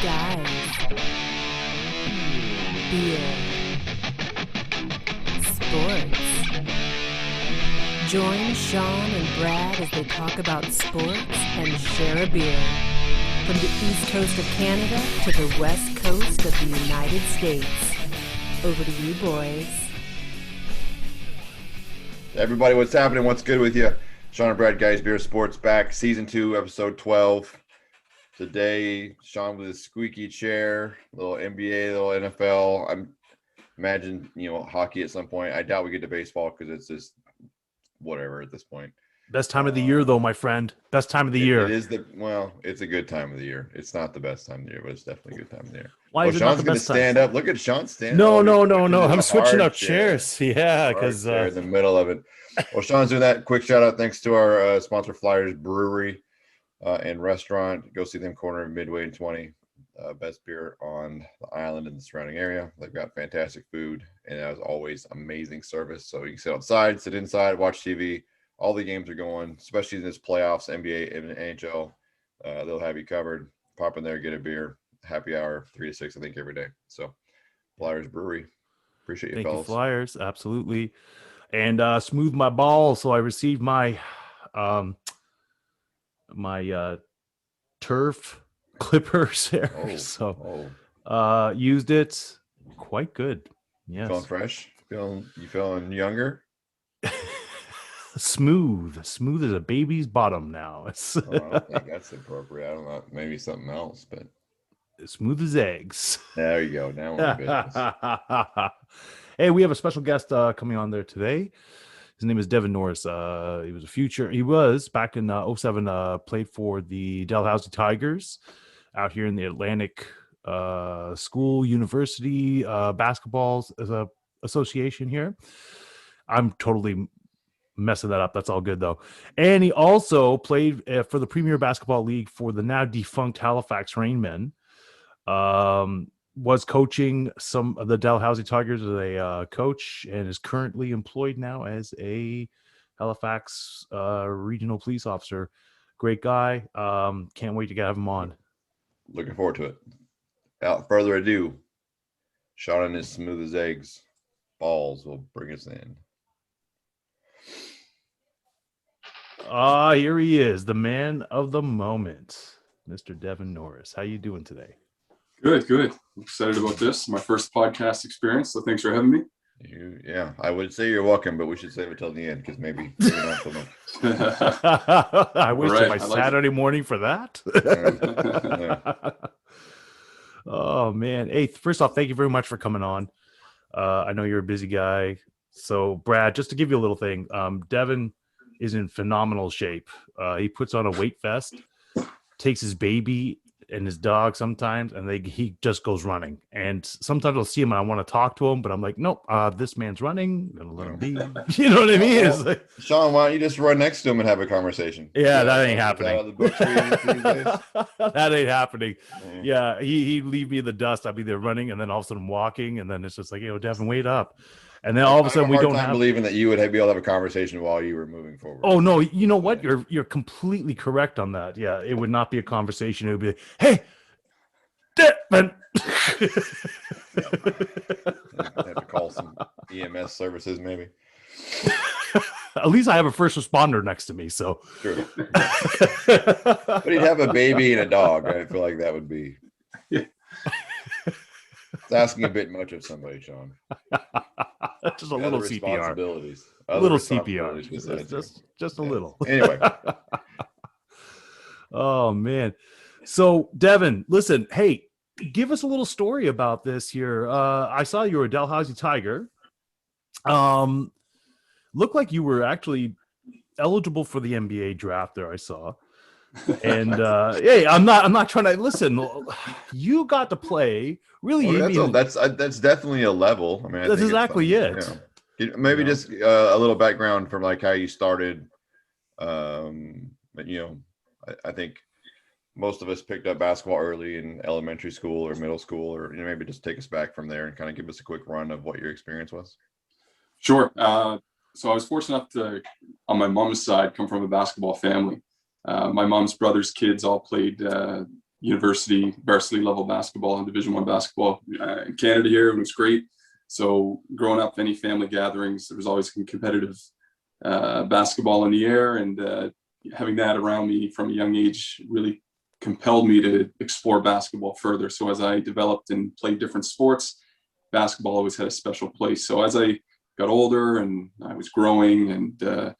Guys, beer, sports. Join Sean and Brad as they talk about sports and share a beer. From the east coast of Canada to the west coast of the United States. Over to you, boys. Everybody, what's happening? What's good with you? Sean and Brad, Guys Beer Sports back. Season 2, episode 12. Today, Sean with his squeaky chair, little NBA, little NFL. I'm imagine, hockey at some point. I doubt we get to baseball because it's just whatever at this point. Best time of the year, though, my friend. Best time of the year. It is it's a good time of the year. It's not the best time of the year, but it's definitely a good time of the year. Why is it Sean's not the going to best time? stand up. Look at Sean standing. No. I'm switching up chairs. Yeah, because in the middle of it. Well, Sean's doing that. Quick shout out, thanks to our sponsor, Flyers Brewery and Restaurant. Go see them corner of Midway and 20. Best beer on the island and the surrounding area. They've got fantastic food and, as always, amazing service. So you can sit outside, sit inside, watch TV. All the games are going, especially in this playoffs, NBA and NHL. They'll have you covered. Pop in there, get a beer. Happy hour, 3 to 6, I think, every day. So, Flyers Brewery. Appreciate you, thank fellas. you, Flyers. Absolutely. And smooth my balls. So I received my turf clippers there. Used it. Quite good. Yes. Feeling fresh? You feeling younger? Smooth as a baby's bottom now. I don't think that's appropriate. I don't know, maybe something else, but smooth as eggs. There you go. Now we're in business. Hey, we have a special guest coming on there today. His name is Devin Norris. He was back in 07, played for the Dalhousie Tigers out here in the Atlantic School University Basketball Association here. I'm totally messing that up. That's all good though. And he also played for the Premier Basketball League for the now defunct Halifax Rainmen. Was coaching some of the Dalhousie Tigers as a coach and is currently employed now as a Halifax regional police officer. Great guy. Can't wait to have him on. Looking forward to it. Without further ado, Sean and his smooth as eggs balls will bring us in. Here he is, the man of the moment, Mr. Devin Norris. How you doing today? Good. I'm excited about this. My first podcast experience, so thanks for having me. Yeah, I would say you're welcome, but we should save it till the end because maybe not so much. I wish my Saturday morning for that. Yeah. Oh, man. Hey, first off, thank you very much for coming on. I know you're a busy guy. So, Brad, just to give you a little thing, Devin is in phenomenal shape. He puts on a weight vest, takes his baby and his dog sometimes, and he just goes running. And sometimes I'll see him and I want to talk to him, but I'm like, nope, this man's running. I'm gonna let him be. You know what I mean? It's like, Sean, why don't you just run next to him and have a conversation? Yeah, that ain't happening. That ain't happening. Yeah, he'd leave me in the dust. I'd be there running, and then all of a sudden walking, and then it's just like, Devin, wait up. And then all of a sudden we don't have believing that you would be able to have a conversation while you were moving forward. Oh no, you know what? You're completely correct on that. Yeah, it would not be a conversation. It would be like, hey, Devin. Have to call some EMS services, maybe. At least I have a first responder next to me, so. True. But he'd have a baby and a dog. I feel like that would be. It's asking a bit much of somebody, Sean. Just a little CPR. A little CPR. Just a little. Anyway. Oh, man. So, Devin, listen, hey, give us a little story about this here. I saw you were a Dalhousie Tiger. Looked like you were actually eligible for the NBA draft there, I saw. And hey, I'm not trying to listen. You got to play really. That's definitely a level. I mean, that's exactly it. Maybe just a little background from like how you started. I think most of us picked up basketball early in elementary school or middle school, or maybe just take us back from there and kind of give us a quick run of what your experience was. Sure. So I was fortunate enough to, on my mom's side, come from a basketball family. My mom's brother's kids all played university varsity level basketball and Division I basketball in Canada here. It was great. So growing up, any family gatherings, there was always competitive basketball in the air, and having that around me from a young age really compelled me to explore basketball further. So as I developed and played different sports, basketball always had a special place. So as I got older and I was growing, and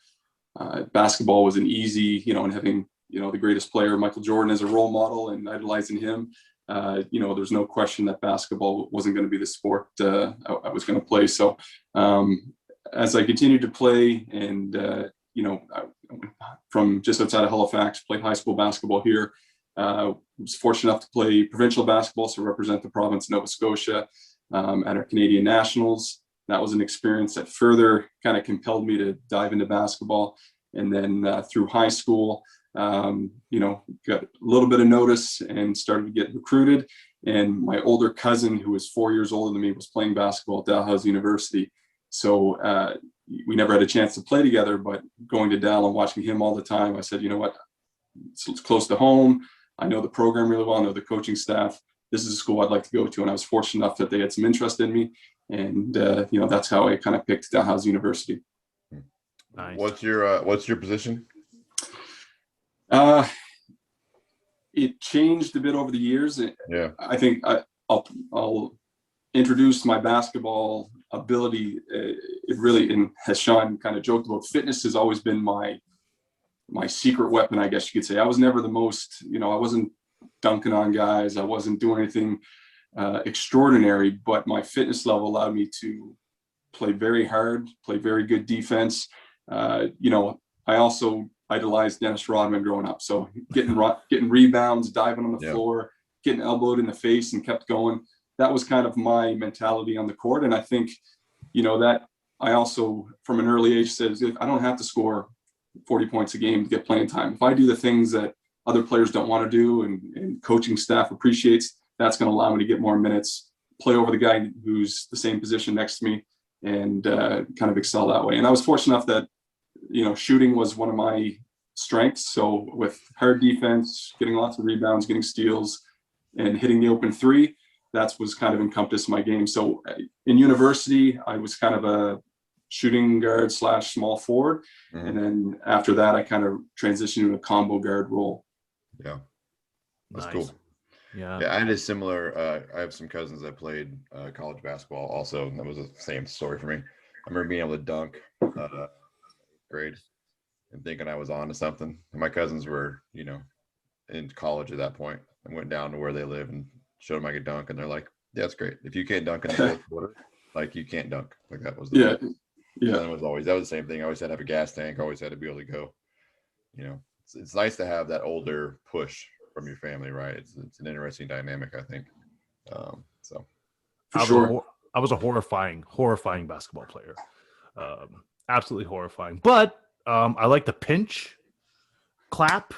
basketball was an easy, and having, the greatest player, Michael Jordan, as a role model and idolizing him, there's no question that basketball wasn't going to be the sport I was going to play. So as I continued to play, and, from just outside of Halifax, played high school basketball here. Was fortunate enough to play provincial basketball, so represent the province of Nova Scotia at our Canadian Nationals. That was an experience that further kind of compelled me to dive into basketball. And then through high school, got a little bit of notice and started to get recruited. And my older cousin, who was 4 years older than me, was playing basketball at Dalhousie University. So we never had a chance to play together, but going to Dal and watching him all the time, I said, you know what, it's close to home. I know the program really well. I know the coaching staff. This is a school I'd like to go to. And I was fortunate enough that they had some interest in me. And, that's how I kind of picked Dalhousie University. Nice. What's your position? It changed a bit over the years. Yeah. I think I'll introduce my basketball ability. It really, and as Sean kind of joked about, fitness has always been my secret weapon, I guess you could say. I was never the most, I wasn't dunking on guys. I wasn't doing anything extraordinary, but my fitness level allowed me to play very hard, play very good defense. I also idolized Dennis Rodman growing up. So getting rebounds, diving on the floor, getting elbowed in the face and kept going. That was kind of my mentality on the court. And I think, that I also from an early age said, I don't have to score 40 points a game to get playing time. If I do the things that other players don't want to do and coaching staff appreciates, that's going to allow me to get more minutes, play over the guy who's the same position next to me, and kind of excel that way. And I was fortunate enough that, shooting was one of my strengths. So with hard defense, getting lots of rebounds, getting steals, and hitting the open three, that was kind of encompassed my game. So in university, I was kind of a shooting guard / small forward. Mm-hmm. And then after that, I kind of transitioned to a combo guard role. Yeah. That's nice. Cool. Yeah. I had a similar, I have some cousins that played college basketball also. And that was the same story for me. I remember being able to dunk grade and thinking I was on to something. And my cousins were, in college at that point, and went down to where they live and showed them I could dunk. And they're like, yeah, that's great. If you can't dunk in the fourth quarter, like you can't dunk. Like that was Yeah. That was the same thing. I always had to have a gas tank. I always had to be able to go, it's nice to have that older push from your family, right? It's an interesting dynamic, I think. So for sure. I was a horrifying basketball player. Absolutely horrifying. But I like to pinch, clap,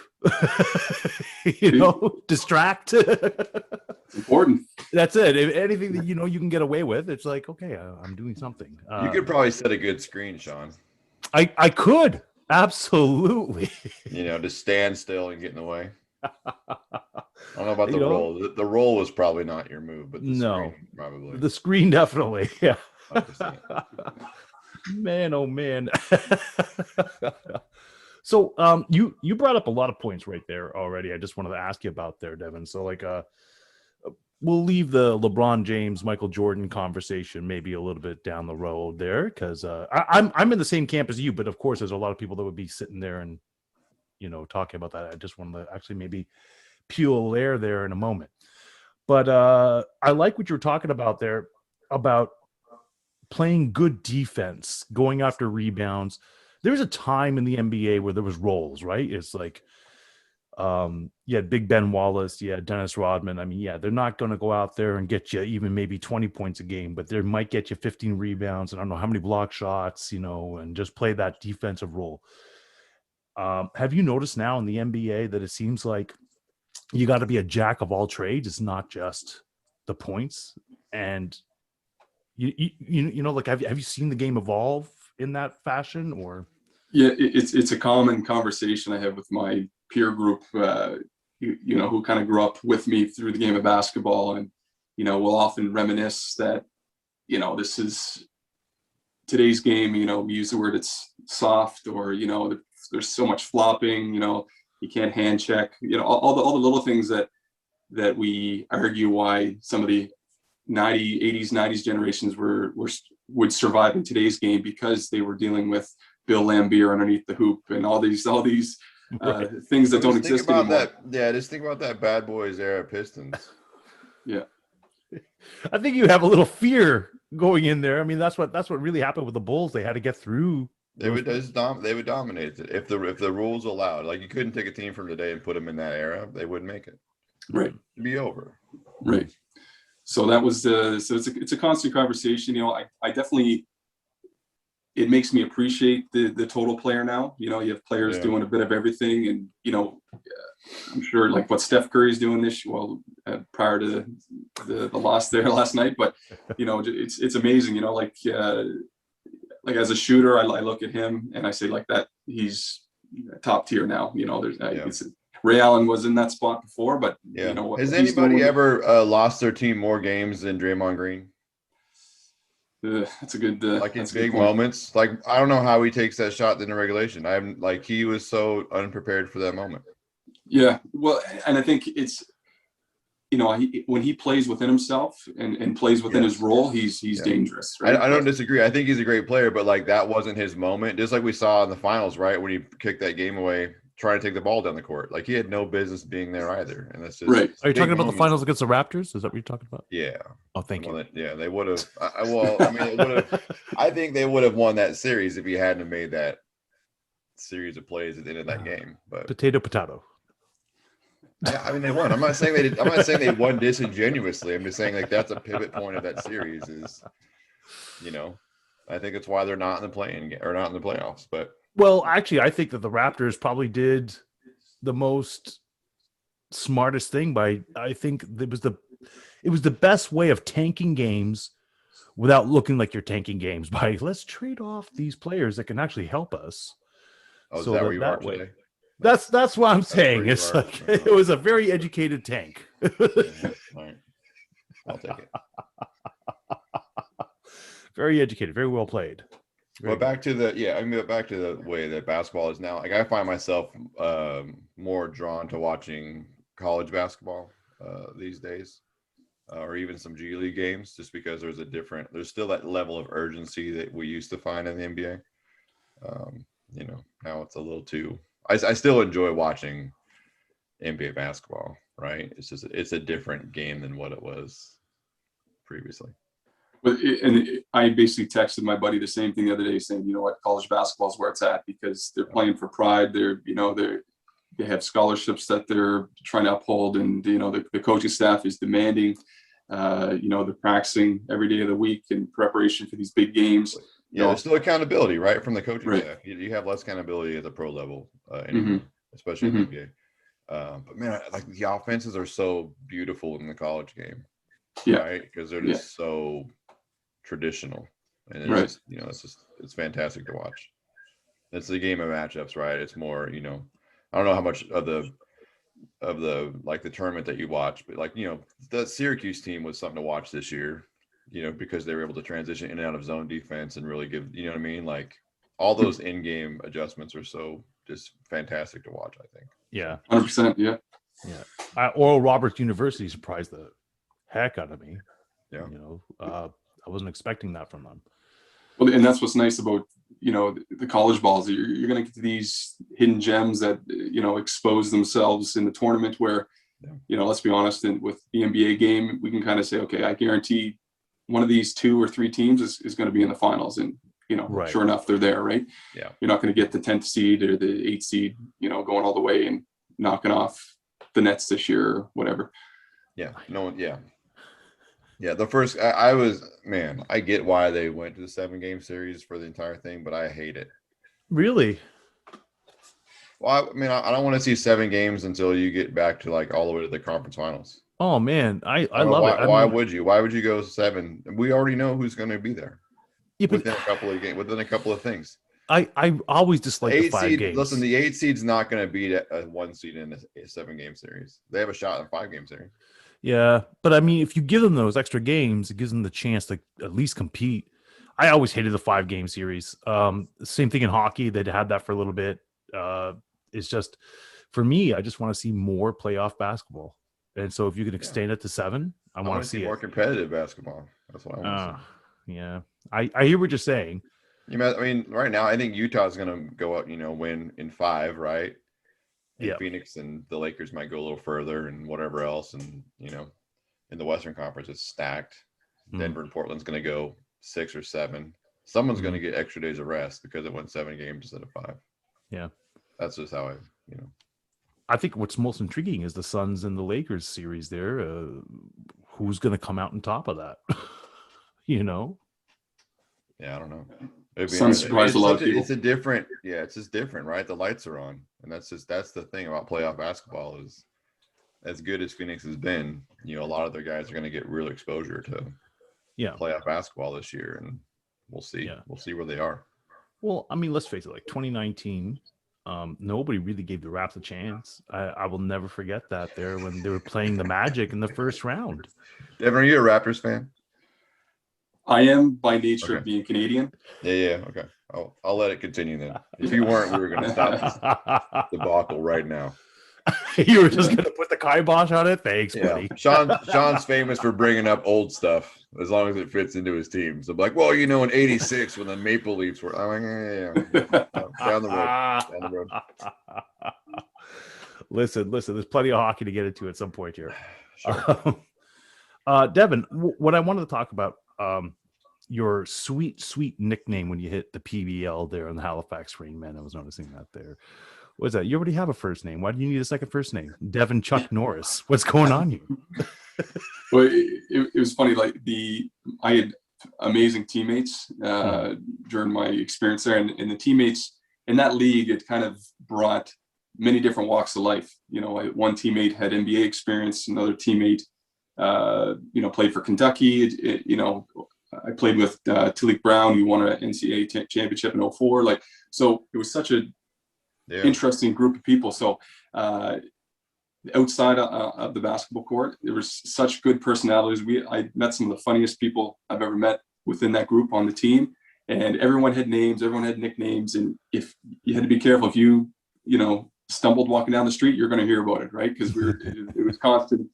distract. It's important. That's it. If anything that you can get away with, it's like, okay, I'm doing something. You could probably set a good screen, Sean. I could. Absolutely. Just stand still and get in the way. I don't know about the roll. The roll was probably not your move, but the screen probably. The screen definitely. Yeah. 100%. Man, oh man. So you brought up a lot of points right there already. I just wanted to ask you about there, Devin. So we'll leave the LeBron James, Michael Jordan conversation maybe a little bit down the road there, because I'm in the same camp as you, but of course there's a lot of people that would be sitting there and talking about that. I just wanted to actually maybe peel air there in a moment. But I like what you were talking about there about playing good defense, going after rebounds. There's a time in the NBA where there was roles, right? It's like, Big Ben Wallace, Dennis Rodman. I mean, they're not going to go out there and get you even maybe 20 points a game, but they might get you 15 rebounds and I don't know how many block shots, and just play that defensive role. Have you noticed now in the NBA that it seems like you got to be a jack of all trades? It's not just the points. And have you seen the game evolve in that fashion? Or it's a common conversation I have with my peer group. who kind of grew up with me through the game of basketball, and will often reminisce that this is today's game. We use the word it's soft, or there's so much flopping. You can't hand check. All the little things that we argue why some of the 80s generations would survive in today's game, because they were dealing with Bill Laimbeer underneath the hoop and all these things that don't exist anymore. Just think about that Bad Boys era Pistons. Yeah, I think you have a little fear going in there. I mean, that's what really happened with the Bulls. They had to get through. They would dominate it if the rules allowed. Like, you couldn't take a team from today and put them in that era. They wouldn't make it. Right. It'd be over. Right. So that was it's a constant conversation. I definitely, it makes me appreciate the total player now. You have players doing a bit of everything, and I'm sure like what Steph Curry's doing prior to the loss there last night, but it's amazing. Like as a shooter, I look at him and I say like that he's top tier now. Ray Allen was in that spot before, but has anybody ever lost their team more games than Draymond Green? That's a good like in big moments. Like, I don't know how he takes that shot in the regulation. He was so unprepared for that moment. Yeah, well, and I think it's when he plays within himself and plays within his role, he's dangerous. Right? I don't disagree. I think he's a great player, but like that wasn't his moment. Just like we saw in the finals, right, when he kicked that game away, trying to take the ball down the court. Like, he had no business being there either. And that's just right. Are you talking about the finals against the Raptors? Is that what you're talking about? Yeah. Oh, thank you. They would have. I think they would have won that series if he hadn't made that series of plays at the end of that game. But potato. Yeah, I mean, they won. I'm not saying they won disingenuously. I'm just saying like that's a pivot point of that series. Is I think it's why they're not in the play-in or not in the playoffs. But well, actually, I think that the Raptors probably did the most smartest thing I think it was the best way of tanking games without looking like you're tanking games by let's trade off these players that can actually help us. Oh, is that where you are today? That's what I'm saying. It's like it was a very educated tank. All right. I'll take it. Very educated, very well played. But back to the way that basketball is now. Like, I find myself more drawn to watching college basketball these days, or even some G League games, just because there's still that level of urgency that we used to find in the NBA. Now it's a little too. I still enjoy watching NBA basketball, right? It's a different game than what it was previously. But I basically texted my buddy the same thing the other day, saying, you know what, college basketball is where it's at, because they're playing for pride. They have scholarships that they're trying to uphold, and the coaching staff is demanding. They're practicing every day of the week in preparation for these big games. Yeah, there's still accountability, right, from the coaching staff. You have less accountability at the pro level, anymore, especially in the NBA. But man, like, the offenses are so beautiful in the college game, right? Because they're just so traditional, and it's it's fantastic to watch. It's the game of matchups, right? It's more, I don't know how much of the like the tournament that you watch, but like, the Syracuse team was something to watch this year, because they were able to transition in and out of zone defense and really give, what I mean? Like, all those in-game adjustments are so just fantastic to watch, I think. Yeah. 100%. Yeah. Oral Roberts University surprised the heck out of me. Yeah. I wasn't expecting that from them. Well, and that's what's nice about, the college balls. You're going to get to these hidden gems that, expose themselves in the tournament where, let's be honest, with the NBA game, we can kind of say, okay, I guarantee one of these 2 or 3 teams is going to be in the finals. And, sure enough, they're there, right? Yeah. You're not going to get the 10th seed or the 8th seed, going all the way and knocking off the Nets this year or whatever. Yeah. No one. Yeah. Yeah. The first, I get why they went to the 7-game series for the entire thing, but I hate it. Really? Well, I don't want to see 7 games until you get back to like all the way to the conference finals. Oh man, I love it. Why would you? Why would you go 7? We already know who's going to be there. Yeah, within a couple of things. I always dislike the 5 seed. games. Listen, the 8 seed's not going to beat a 1 seed in a 7-game series. They have a shot in a 5-game series. Yeah, but I mean, if you give them those extra games, it gives them the chance to at least compete. I always hated the 5-game series. Same thing in hockey. They'd had that for a little bit. It's just, for me, I just want to see more playoff basketball. And so if you can extend it to 7, I want to see more competitive basketball. That's what I want to see. Yeah, I hear what you're saying. I mean, right now, I think Utah's going to go up, win in 5, right? And Phoenix and the Lakers might go a little further and whatever else. And, in the Western Conference, it's stacked. Denver and Portland's going to go 6 or 7. Someone's going to get extra days of rest because it went 7 games instead of 5. Yeah. That's just how I think what's most intriguing is the Suns and the Lakers series there. Who's going to come out on top of that? Yeah, I don't know. Suns surprised a lot of people. It's just different, right? The lights are on. And that's the thing about playoff basketball is as good as Phoenix has been, a lot of their guys are going to get real exposure to playoff basketball this year. And we'll see. Yeah. We'll see where they are. Well, I mean, let's face it, like 2019, nobody really gave the Raps a chance. I will never forget that there when they were playing the Magic in the first round. Devin, are you a Raptors fan? I am by nature of being Canadian. Yeah. Okay. I'll let it continue then. If you weren't, we were going to stop this debacle right now. You were just going to put the kibosh on it? Thanks, buddy. Sean's famous for bringing up old stuff as long as it fits into his team. So, like, well, in '86 when the Maple Leafs were, down the road. Listen. There's plenty of hockey to get into at some point here. Sure. Devin, what I wanted to talk about, your sweet nickname when you hit the PBL there on the Halifax Rainmen. I was noticing that there. What's that? You already have a first name. Why do you need a second first name? Devin Chuck Norris. What's going on here? Well, it was funny. Like I had amazing teammates during my experience there, and the teammates in that league, it kind of brought many different walks of life. One teammate had NBA experience, another teammate, played for Kentucky. I played with Talik Brown, who won an NCAA championship in 2004. So it was such a interesting group of people. So outside of the basketball court, there was such good personalities. I met some of the funniest people I've ever met within that group on the team, and everyone had names, everyone had nicknames. And if you had to be careful, if you stumbled walking down the street, you're going to hear about it, right? Because it was constant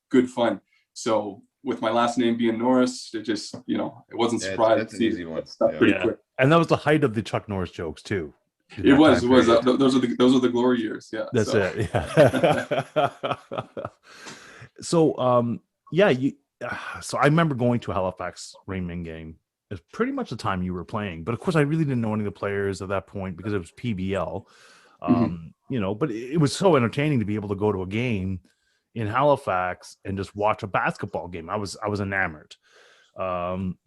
good fun. So with my last name being Norris, it just, it wasn't surprising. That's an easy one. Pretty quick. And that was the height of the Chuck Norris jokes too. It was. Those are the glory years. Yeah. That's it. Yeah. So, so I remember going to a Halifax Rainman game. It's pretty much the time you were playing, but of course I really didn't know any of the players at that point because it was PBL. But it was so entertaining to be able to go to a game in Halifax and just watch a basketball game. I was enamored. And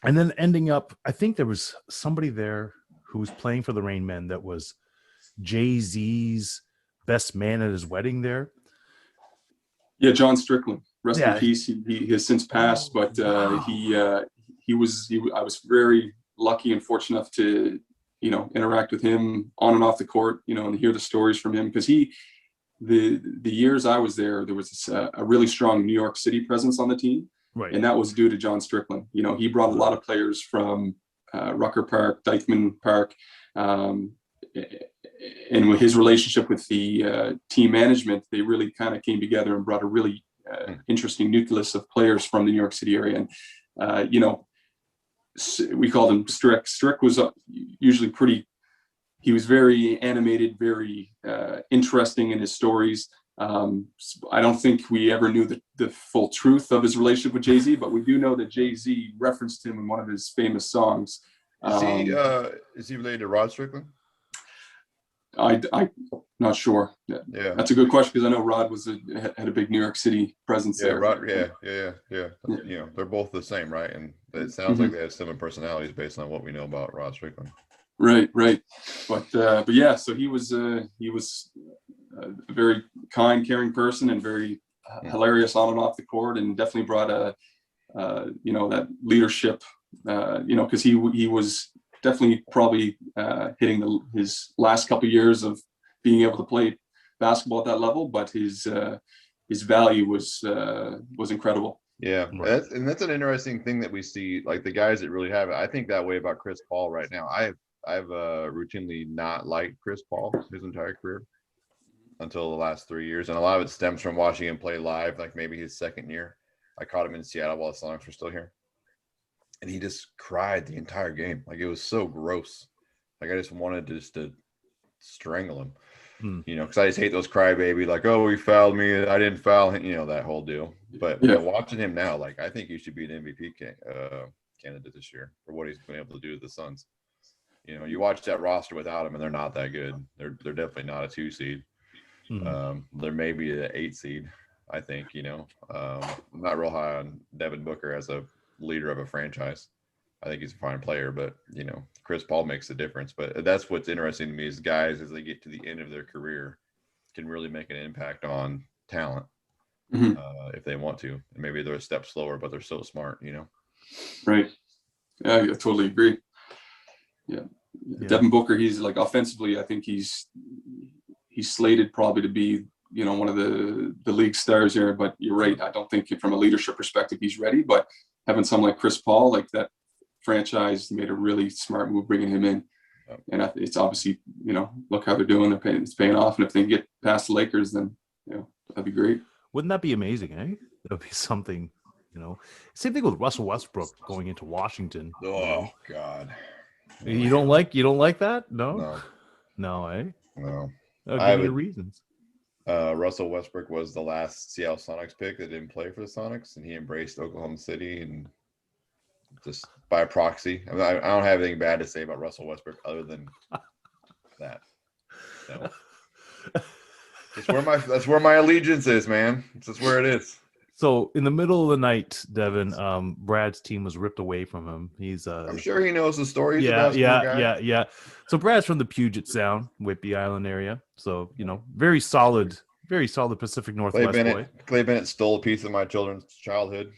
then ending up, I think there was somebody there who was playing for the Rainmen that was Jay-Z's best man at his wedding there. Yeah, John Strickland. Rest in peace. He has since passed, but I was very lucky and fortunate enough to interact with him on and off the court, and hear the stories from him, because the years I was there was a really strong New York City presence on the team. Right. And that was due to John Strickland. He brought a lot of players from Rucker Park, Dykeman Park, and with his relationship with the team management, they really kind of came together and brought a really interesting nucleus of players from the New York City area. And, we called him Strick. Strick was usually he was very animated, very interesting in his stories. I don't think we ever knew the full truth of his relationship with Jay-Z, but we do know that Jay-Z referenced him in one of his famous songs. Is he related to Rod Strickland? I'm not sure. Yeah, that's a good question, because I know Rod had a big New York City presence there. Rod, yeah. They're both the same, right? And it sounds like they have similar personalities based on what we know about Rod Strickland. Right. But yeah, so he was a very kind, caring person, and very hilarious on and off the court, and definitely brought that leadership, because he was definitely probably hitting his last couple of years of being able to play basketball at that level, but his value was incredible. Yeah, Right. that's an interesting thing that we see, like the guys that really have it. I think that way about Chris Paul right now. I've routinely not liked Chris Paul his entire career until the last 3 years, and a lot of it stems from watching him play live. Like maybe his second year, I caught him in Seattle while the Sonics were still here, and he just cried the entire game. Like it was so gross. Like I just wanted to strangle him. Because I just hate those crybaby, like, oh, he fouled me, I didn't foul him, that whole deal. But watching him now, like, I think he should be an MVP candidate this year for what he's been able to do with the Suns. You watch that roster without him, and they're not that good. They're definitely not a 2 seed. They're maybe an 8 seed, I think. I'm not real high on Devin Booker as a leader of a franchise. I think he's a fine player, but Chris Paul makes the difference. But that's what's interesting to me is guys, as they get to the end of their career, can really make an impact on talent if they want to. And maybe they're a step slower, but they're so smart, Right. Yeah, I totally agree. Yeah. Devin Booker, he's like offensively, I think he's slated probably to be, one of the league stars here. But you're right. I don't think from a leadership perspective he's ready. But having someone like Chris Paul, like that, franchise made a really smart move bringing him in, and it's obviously look how they're doing. It's paying off, and if they can get past the Lakers, then that'd be great. Wouldn't that be amazing? That'd be something. Same thing with Russell Westbrook going into Washington. Oh God, you don't like that? No. No. Give me your reasons. Russell Westbrook was the last Seattle Sonics pick that didn't play for the Sonics, and he embraced Oklahoma City and just by proxy. I don't have anything bad to say about Russell Westbrook other than that. No. That's where my allegiance is, man. That's where it is. So in the middle of the night, Devin, Brad's team was ripped away from him. He's I'm sure he knows the story. Yeah. So Brad's from the Puget Sound, Whidbey Island area. So very solid Pacific Northwest boy. Clay Bennett stole a piece of my children's childhood.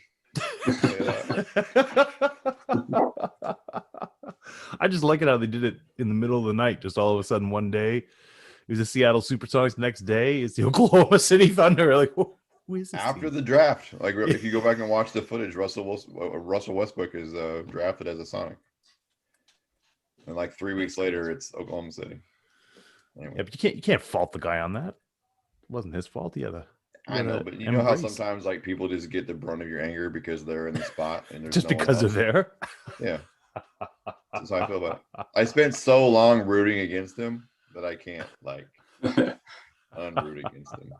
I just like it how they did it in the middle of the night. Just all of a sudden, one day it was the Seattle Supersonics. Next day, it's the Oklahoma City Thunder. Like, who is this after team? the draft? Like, if you go back and watch the footage, Russell Westbrook is drafted as a Sonic, and like 3 weeks later, it's Oklahoma City. Anyway. Yeah, but you can't fault the guy on that. It wasn't his fault. I know, but you know how sometimes like people just get the brunt of your anger because they're in the spot and there's just no because they're there. Yeah, that's how I feel about it. I spent so long rooting against him that I can't like unroot against him.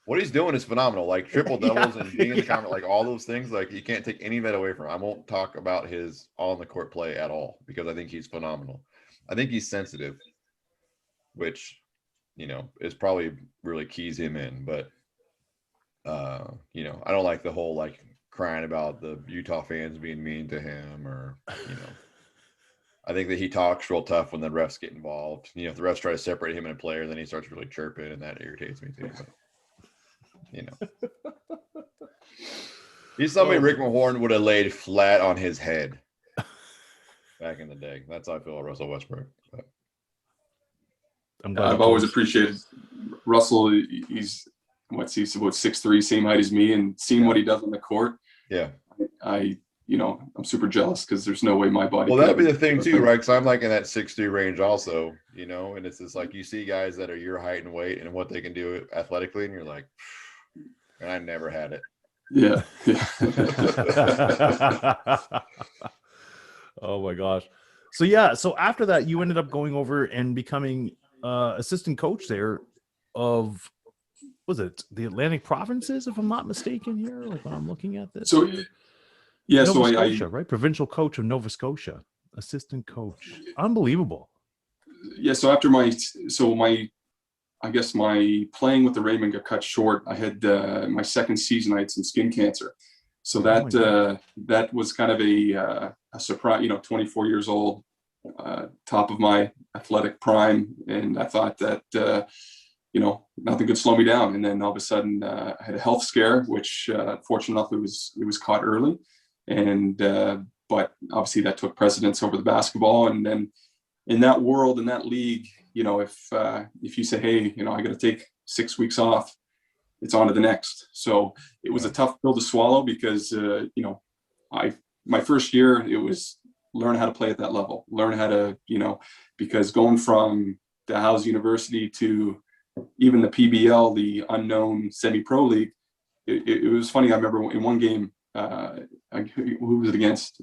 What he's doing is phenomenal. Like triple doubles and being in the comment, like all those things. Like you can't take any of that away from him. I won't talk about his on the court play at all because I think he's phenomenal. I think he's sensitive, which is probably really keys him in. But I don't like the whole like crying about the Utah fans being mean to him or I think that he talks real tough when the refs get involved. If the refs try to separate him and a player, then he starts really chirping, and that irritates me too. But, he's somebody Rick Mahorn would have laid flat on his head back in the day. That's how I feel about Russell Westbrook. But. I've always appreciated Russell. He's about 6'3", same height as me, and seeing what he does on the court. Yeah, I'm super jealous because there's no way my body. Well, that'd be the thing too, right? Because I'm like in that 6'3" range also, and it's just like you see guys that are your height and weight and what they can do athletically, and you're like, and I never had it. Yeah. Oh my gosh. So after that, you ended up going over and becoming assistant coach there of, was it the Atlantic Provinces, if I'm not mistaken here, like when I'm looking at this? So, yeah, Nova Scotia, right? Provincial coach of Nova Scotia, assistant coach. Unbelievable. Yeah, so after my playing with the Raymond got cut short. I had my second season, I had some skin cancer. So that was kind of a surprise, 24 years old, top of my athletic prime. And I thought that, nothing could slow me down. And then all of a sudden I had a health scare, which fortunately it was caught early. And But obviously that took precedence over the basketball. And then in that world, in that league, if you say, hey, I got to take 6 weeks off, it's on to the next. So it was a tough pill to swallow because, my first year, it was learn how to play at that level, learn how to, because going from Dalhousie University to even the PBL, the unknown semi-pro league, it was funny. I remember in one game, who was it against?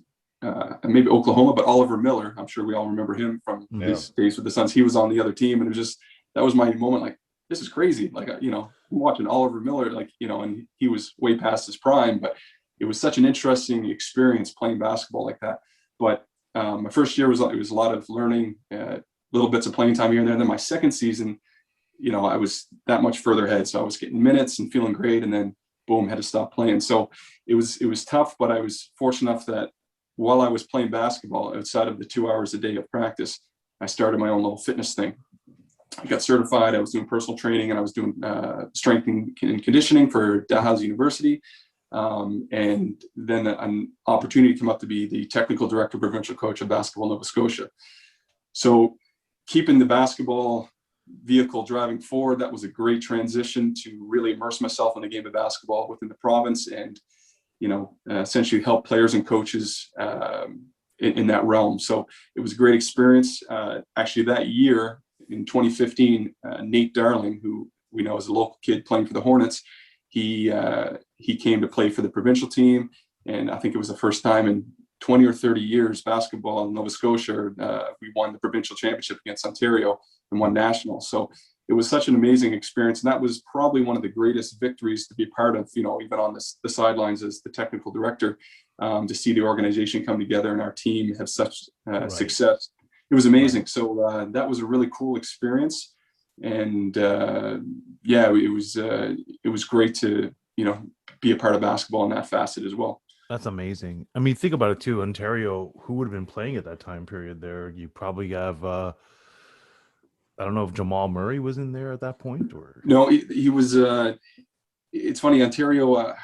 Maybe Oklahoma, but Oliver Miller. I'm sure we all remember him from his days with the Suns. He was on the other team, and it was just, that was my moment. Like, this is crazy. Like, I'm watching Oliver Miller, and he was way past his prime, but it was such an interesting experience playing basketball like that. But my first year was a lot of learning, little bits of playing time here and there. And then my second season, I was that much further ahead. So I was getting minutes and feeling great, and then boom, had to stop playing. So it was tough, but I was fortunate enough that while I was playing basketball, outside of the 2 hours a day of practice, I started my own little fitness thing. I got certified. I was doing personal training, and I was doing strength and conditioning for Dalhousie University. And then an opportunity came up to be the technical director, provincial coach of basketball Nova Scotia. So keeping the basketball vehicle driving forward, that was a great transition to really immerse myself in the game of basketball within the province, and essentially help players and coaches in that realm. So it was a great experience. Actually, that year in 2015, Nate Darling, who we know is a local kid playing for the Hornets, he came to play for the provincial team, and I think it was the first time in 20 or 30 years basketball in Nova Scotia, we won the provincial championship against Ontario and won national. So it was such an amazing experience, and that was probably one of the greatest victories to be part of, even on the sidelines as the technical director, to see the organization come together and our team have such success. It was amazing. So that was a really cool experience, and it was great to be a part of basketball in that facet as well. That's amazing. I mean, think about it too. Ontario, who would have been playing at that time period there? You probably have, I don't know if Jamal Murray was in there at that point, or no, he was. It's funny, Ontario. I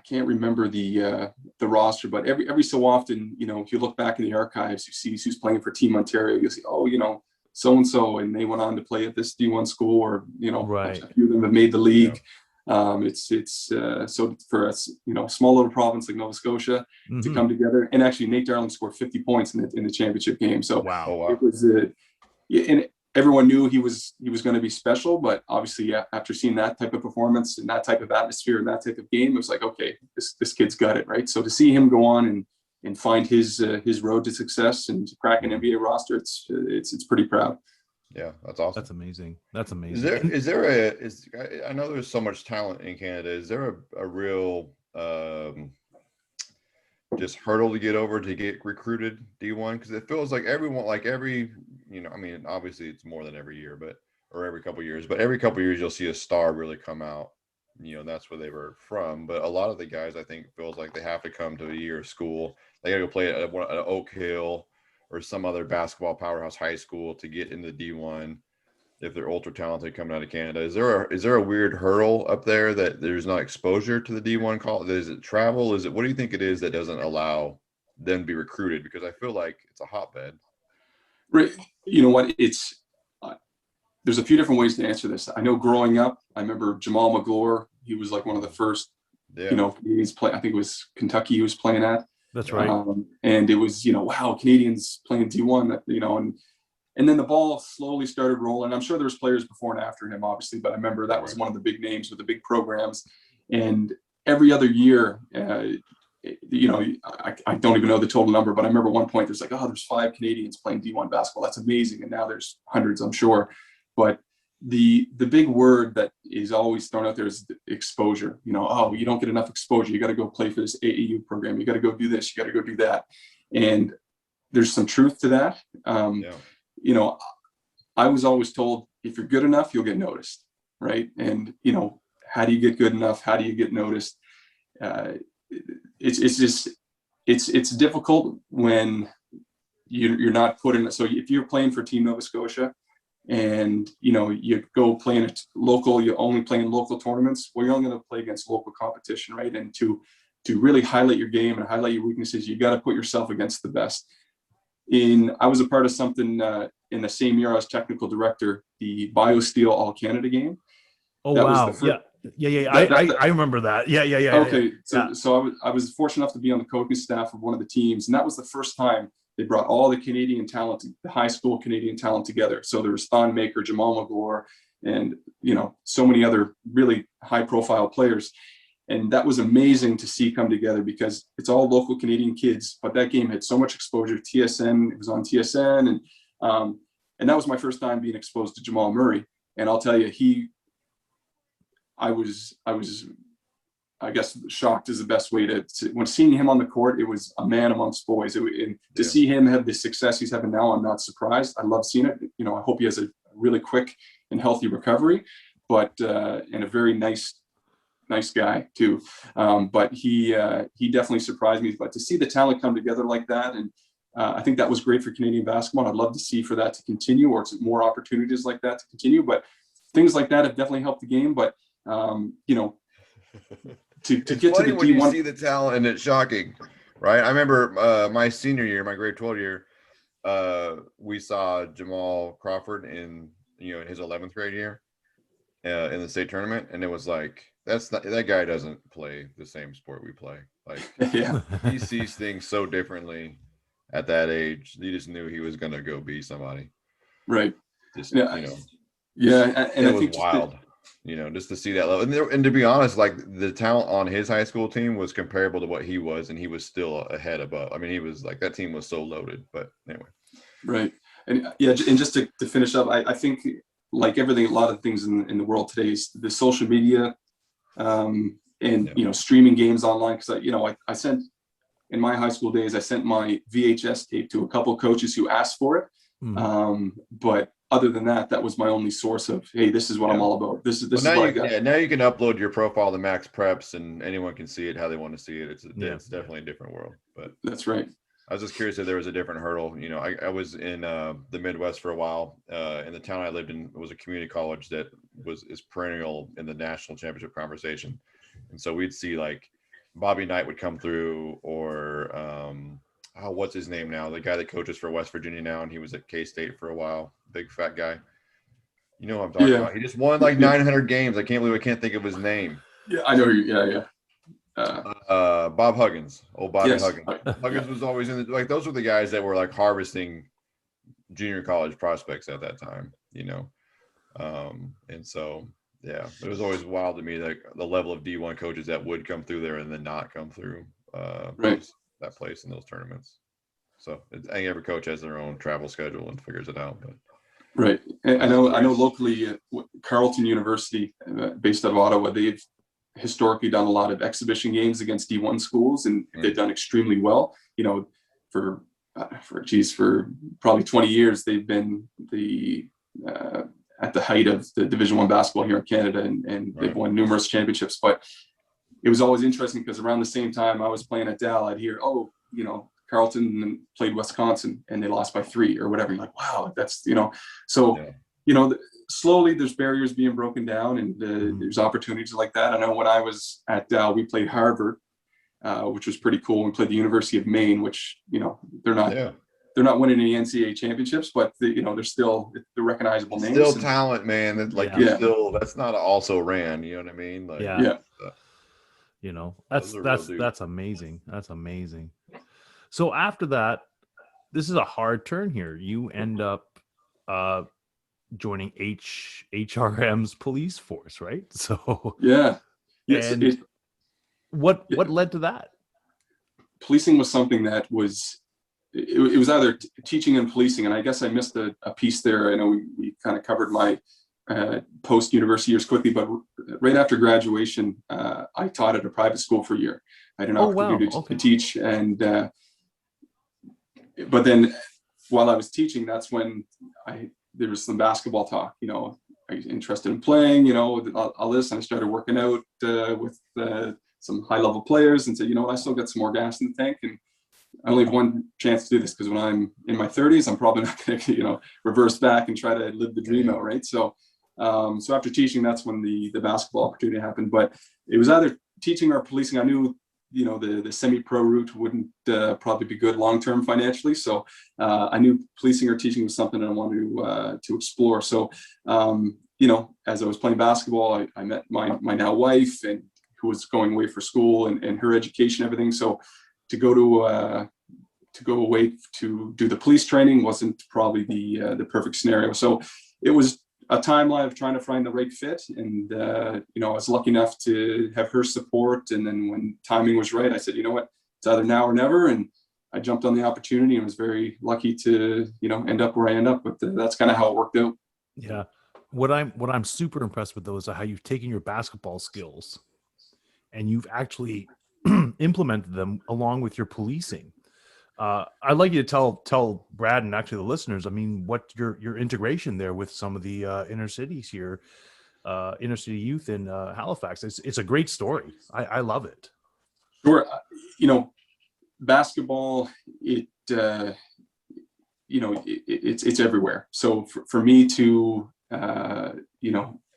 can't remember the roster, but every so often, if you look back in the archives, you see who's playing for Team Ontario. You see, so and so, and they went on to play at this D1 school, or right. A few of them have made the league. So for us, small little province like Nova Scotia to come together, and actually Nate Darling scored 50 points in the championship game. So wow. It was, and everyone knew he was going to be special, but obviously after seeing that type of performance and that type of atmosphere and that type of game, it was like, okay, this kid's got it, right? So to see him go on and find his road to success and to crack an NBA roster, it's pretty proud. Yeah, that's awesome. That's amazing. That's amazing. I know there's so much talent in Canada. Is there a real just hurdle to get over to get recruited D1? Because it feels like everyone, obviously it's more than every year, or every couple of years, but every couple of years you'll see a star really come out. That's where they were from. But a lot of the guys, I think, feels like they have to come to a year of school. They got to go play at Oak Hill or some other basketball powerhouse high school to get into D1 if they're ultra talented coming out of Canada. Is there a weird hurdle up there that there's not exposure to the D1 college? Is it travel? What do you think it is that doesn't allow them to be recruited? Because I feel like it's a hotbed. Right. You know what? There's a few different ways to answer this. I know growing up, I remember Jamal McGlure. He was like one of the first, Canadians play. I think it was Kentucky he was playing at. That's right. And it was, wow, Canadians playing D1, and then the ball slowly started rolling. I'm sure there was players before and after him, obviously, but I remember that was one of the big names with the big programs. And every other year, I don't even know the total number, but I remember one point there's like, there's 5 Canadians playing D1 basketball. That's amazing. And now there's hundreds, I'm sure. But the big word that is always thrown out there is exposure. You don't get enough exposure. You got to go play for this AAU program. You got to go do this. You got to go do that. And there's some truth to that. I was always told, if you're good enough, you'll get noticed, right? And how do you get good enough? How do you get noticed? It's difficult when you're not put in. So if you're playing for Team Nova Scotia, and you go play in a local, you only play in local tournaments, well, you're only going to play against local competition, right? And to really highlight your game and highlight your weaknesses, you got to put yourself against the best. I was a part of something in the same year I was technical director, the BioSteel All Canada game. Oh, that wow. was the Yeah. I remember that. Yeah. Okay. Yeah. So I was fortunate enough to be on the coaching staff of one of the teams. And that was the first time they brought all the Canadian talent, the high school Canadian talent together. So there was Thon Maker, Jamal Magloire, and, so many other really high profile players. And that was amazing to see come together because it's all local Canadian kids, but that game had so much exposure. TSN, it was on TSN. And that was my first time being exposed to Jamal Murray. And I'll tell you, I guess shocked is the best way to when seeing him on the court, it was a man amongst boys. And to see him have the success he's having now, I'm not surprised. I love seeing it. I hope he has a really quick and healthy recovery, but, and a very nice guy too. But he definitely surprised me, but to see the talent come together like that. And I think that was great for Canadian basketball. I'd love to see for that to continue, or more opportunities like that to continue, but things like that have definitely helped the game. But, to get to the when D1, you see the talent, and it's shocking, right? I remember my senior year, my grade 12 year, we saw Jamal Crawford in his 11th grade year in the state tournament, and it was like, that guy doesn't play the same sport we play. Like, he sees things so differently at that age. You just knew he was going to go be somebody, right? Just and it I was think wild. Just to see that level. And to be honest, like, the talent on his high school team was comparable to what he was, and he was still ahead above. I mean, he was like, that team was so loaded, but anyway. Right. And and just to finish up, I think like everything, a lot of things in the world today is the social media and, streaming games online. Cause I sent, in my high school days, I sent my VHS tape to a couple of coaches who asked for it. But other than that, that was my only source of, hey, this is what I'm all about. This is what I got. Yeah, now you can upload your profile to Max Preps, and anyone can see it how they want to see it. It's definitely a different world. But that's right. I was just curious if there was a different hurdle. I was in the Midwest for a while, and the town I lived in was a community college that is perennial in the national championship conversation. And so we'd see like Bobby Knight would come through, or what's his name now? The guy that coaches for West Virginia now, and he was at K-State for a while. Big fat guy. You know what I'm talking about? He just won like 900 games. I can't believe I can't think of his name. Yeah, I know. Yeah. Bob Huggins. Bobby yes. Huggins. Huggins was always in like, those were the guys that were like harvesting junior college prospects at that time, and so it was always wild to me, like the level of D1 coaches that would come through there and then not come through that place in those tournaments. So I think every coach has their own travel schedule and figures it out. But right, and I know locally, Carleton University, based out of Ottawa, they've historically done a lot of exhibition games against D1 schools, and they've done extremely well. For probably 20 years, they've been at the height of the Division I basketball here in Canada, and they've won numerous championships. But it was always interesting because around the same time I was playing at Dal, I'd hear, Carleton played Wisconsin and they lost by 3 or whatever. You're like, wow, that's, slowly there's barriers being broken down, and there's opportunities like that. I know when I was at Dal, we played Harvard, which was pretty cool. We played the University of Maine, which, they're not winning any NCAA championships, but they're still the recognizable names. Still talent, man. Like still, that's not also ran. You know what I mean? Like, that's amazing. That's amazing. So after that, this is a hard turn here. You end up joining HRM's police force, right? So what led to that? Policing was something that was. It was either teaching and policing, and I guess I missed a piece there. I know we kind of covered my post-university years quickly, but right after graduation, I taught at a private school for a year. I had an opportunity to teach, and but then while I was teaching, that's when there was some basketball talk. I was interested in playing, all this, and I started working out with some high-level players, and said, I still got some more gas in the tank, and I only have one chance to do this, because when I'm in my 30s, I'm probably not going to, reverse back and try to live the dream out, right? So, so after teaching, that's when the basketball opportunity happened. But it was either teaching or policing. I knew the semi-pro route wouldn't probably be good long-term financially. So I knew policing or teaching was something I wanted to explore. So, as I was playing basketball, I met my now wife, and who was going away for school and her education, everything. So to go away to do the police training wasn't probably the perfect scenario. So it was a timeline of trying to find the right fit. And, I was lucky enough to have her support. And then when timing was right, I said, you know what, it's either now or never. And I jumped on the opportunity and was very lucky to, end up where I end up. But that's kind of how it worked out. Yeah. What I'm super impressed with, though, is how you've taken your basketball skills and you've actually implemented them along with your policing. I'd like you to tell Brad and actually the listeners, I mean, what your integration there with some of the inner cities here, inner city youth in Halifax. It's a great story. I love it. Sure. Basketball, it's everywhere. So for me to,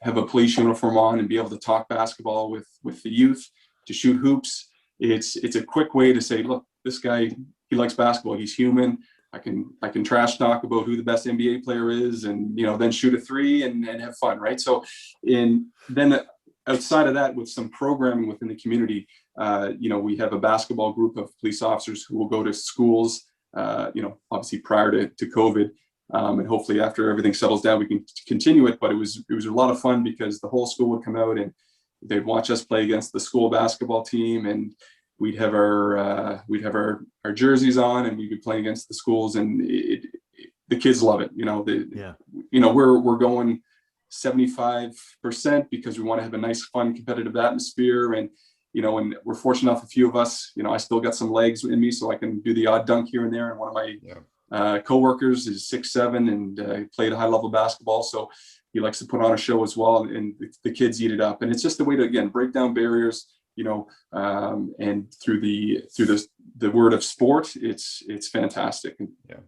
have a police uniform on and be able to talk basketball with the youth, to shoot hoops, it's a quick way to say, look, this guy, he likes basketball. He's human. I can trash talk about who the best NBA player is, and then shoot a three and have fun, right? So, then outside of that, with some programming within the community, we have a basketball group of police officers who will go to schools. Obviously prior to COVID, and hopefully after everything settles down, we can continue it. But it was a lot of fun because the whole school would come out and they'd watch us play against the school basketball team, and we'd have our jerseys on, and we'd be playing against the schools, and the kids love it. We're going 75% because we want to have a nice, fun, competitive atmosphere, and and we're fortunate enough, a few of us, I still got some legs in me, so I can do the odd dunk here and there. And one of my coworkers is 6'7" and played high level basketball, so he likes to put on a show as well, and the kids eat it up. And it's just a way to, again, break down barriers. And through the word of sport, it's fantastic. Yeah.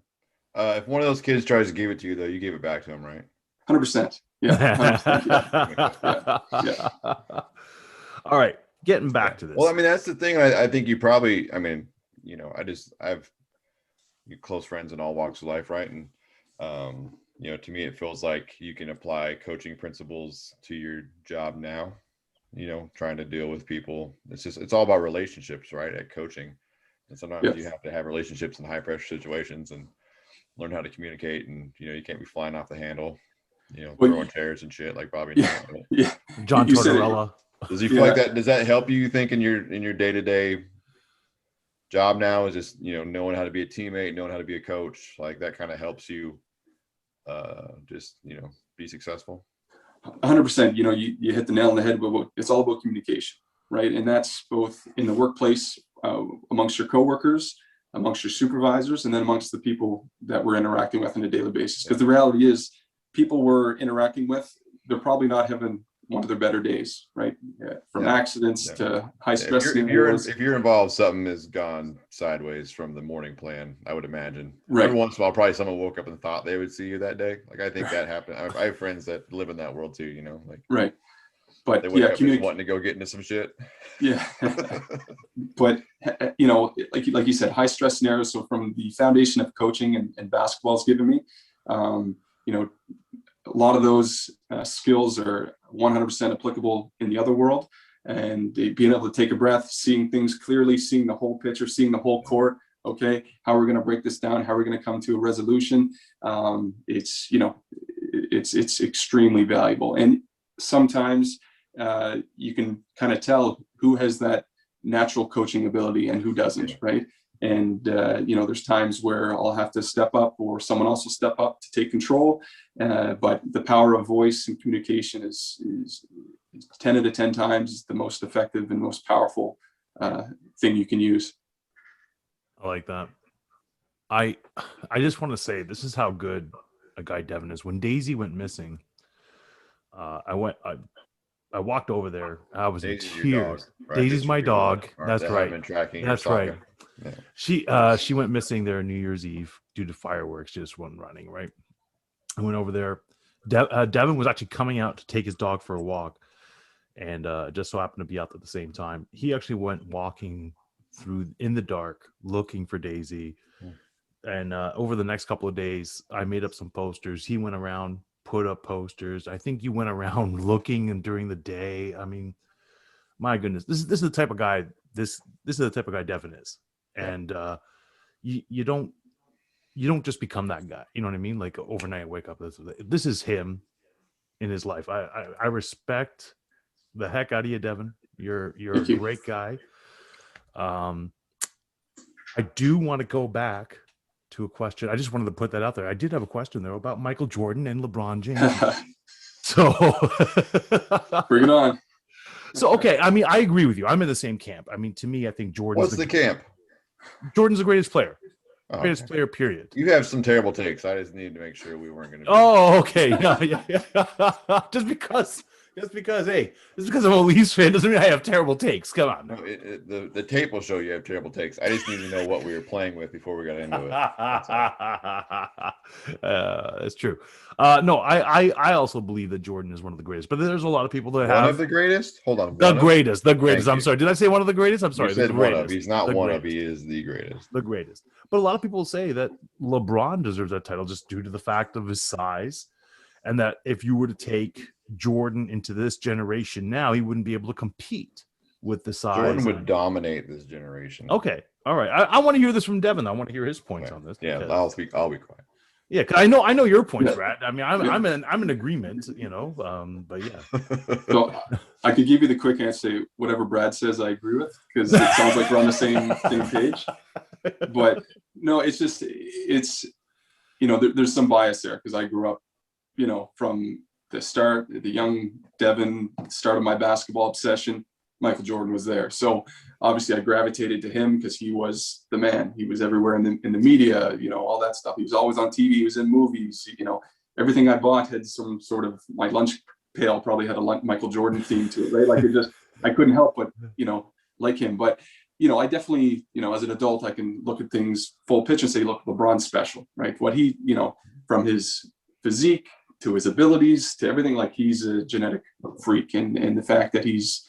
If one of those kids tries to give it to you, though, you gave it back to him, right? 100%. Yeah. 100%, yeah. All right. Getting back to this. Well, I mean, that's the thing. I think you probably, I've close friends in all walks of life, right? And, to me, it feels like you can apply coaching principles to your job now. Trying to deal with people. It's all about relationships, right? At coaching. And sometimes you have to have relationships in high pressure situations and learn how to communicate. And, you can't be flying off the handle, throwing chairs and shit like Bobby. Yeah. John Tortorella. Does he feel like that? Does that help you think in your day-to-day job now? Is just, knowing how to be a teammate, knowing how to be a coach, like that kind of helps you be successful? 100%. You hit the nail on the head. But it's all about communication, right? And that's both in the workplace, amongst your coworkers, amongst your supervisors, and then amongst the people that we're interacting with on a daily basis. Because the reality is, people we're interacting with, they're probably not having one of their better days, right? From accidents to high stress. If you're involved, something has gone sideways from the morning plan, I would imagine. Right. Every once in a while, probably someone woke up and thought they would see you that day. Like, I think that happened. I have friends that live in that world too, right. But they wake up just wanting to go get into some shit. Yeah. But, like you said, high stress scenarios. So from the foundation of coaching and basketball has given me, a lot of those skills are 100% applicable in the other world, and being able to take a breath, seeing things clearly, seeing the whole picture, seeing the whole court. Okay, how are we going to break this down? How are we going to come to a resolution? It's extremely valuable, and sometimes you can kind of tell who has that natural coaching ability and who doesn't, right? And, there's times where I'll have to step up or someone else will step up to take control. But the power of voice and communication is 10 out of 10 times the most effective and most powerful thing you can use. I like that. I just want to say, this is how good a guy Devin is. When Daisy went missing, I walked over there. I was in tears. Dog, right? Daisy's my dog. That's right. That's right. Yeah. She went missing there New Year's Eve due to fireworks. Just wasn't running, right? I went over there. Devin was actually coming out to take his dog for a walk, and just so happened to be out at the same time. He actually went walking in the dark looking for Daisy. And over the next couple of days, I made up some posters. He went around, put up posters. I think you went around looking and during the day. I mean, my goodness, this is the type of guy. This is the type of guy Devin is, and you don't just become that guy. You know what I mean? Like overnight, wake up. This is him in his life. I respect the heck out of you, Devin. You're a great guy. I do want to go back to a question. I just wanted to put that out there. I did have a question though about Michael Jordan and LeBron James. So bring it on. So okay, I mean, I agree with you. I'm in the same camp. I mean, to me, I think Jordan's What's the camp? Jordan's the greatest player. Oh, Greatest okay. player, period. You have some terrible takes. I just needed to make sure we weren't going to. Oh, okay. Yeah. Just because I'm a Leafs fan doesn't mean I have terrible takes. Come on. No, the tape will show you have terrible takes. I just need to know what we were playing with before we got into it. It's true. No, I also believe that Jordan is one of the greatest, but there's a lot of people that have One of the greatest. Hold on. The greatest. Thank I'm you. sorry. Did I say one of the greatest? I'm sorry. You said the one greatest. of. He's not The one greatest. of. He is the greatest. The greatest. But a lot of people say that LeBron deserves that title just due to the fact of his size, and that if you were to take Jordan into this generation now, he wouldn't be able to compete with the size. Jordan would dominate this generation. Okay. All right. I want to hear this from Devin. I want to hear his points Okay. on this. Yeah, because- I'll be quiet. Yeah, because I know your points, Brad. I mean, I'm in agreement, but yeah. So I could give you the quick answer. Whatever Brad says, I agree with, because it sounds like we're on the same page. But no, it's there's some bias there because I grew up, from the start, the young Devin, start of my basketball obsession. Michael Jordan was there, so obviously I gravitated to him because he was the man. He was everywhere in the media, all that stuff. He was always on TV. He was in movies. Everything I bought had some sort of, my lunch pail probably had a Michael Jordan theme to it, right? Like I couldn't help but like him. But I definitely as an adult I can look at things full pitch and say, look, LeBron's special, right? What he from his physique to his abilities to everything, like he's a genetic freak, and the fact that he's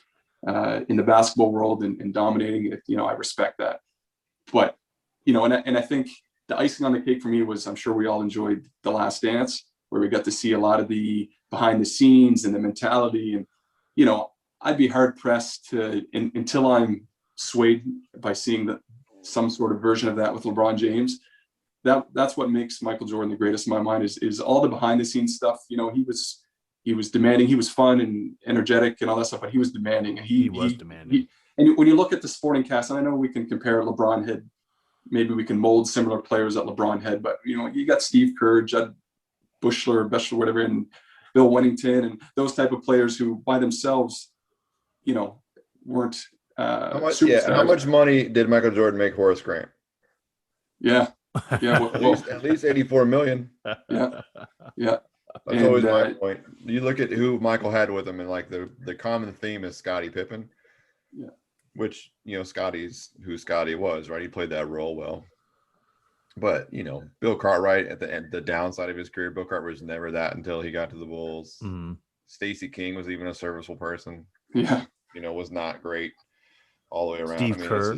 in the basketball world and dominating it, I respect that. But, and I think the icing on the cake for me was, I'm sure we all enjoyed The Last Dance, where we got to see a lot of the behind the scenes and the mentality. And, I'd be hard pressed to, until I'm swayed by seeing some sort of version of that with LeBron James. That's what makes Michael Jordan the greatest in my mind is all the behind the scenes stuff. He was demanding. He was fun and energetic and all that stuff, but he was demanding. And he was demanding. And when you look at the sporting cast, and I know we can compare LeBron had, maybe we can mold similar players that LeBron had, but you got Steve Kerr, Judd Bushler, whatever, and Bill Wennington, and those type of players who by themselves, weren't superstars. How much money did Michael Jordan make Horace Grant? Yeah. At least 84 million. Yeah. That's always my point. You look at who Michael had with him, and like the common theme is Scottie Pippen. Yeah. Which, Scotty's who Scotty was, right? He played that role well. But, Bill Cartwright at the end, the downside of his career, Bill Cartwright was never that until he got to the Bulls. Mm-hmm. Stacey King was even a serviceable person. Yeah. Was not great all the way around. Steve Kerr.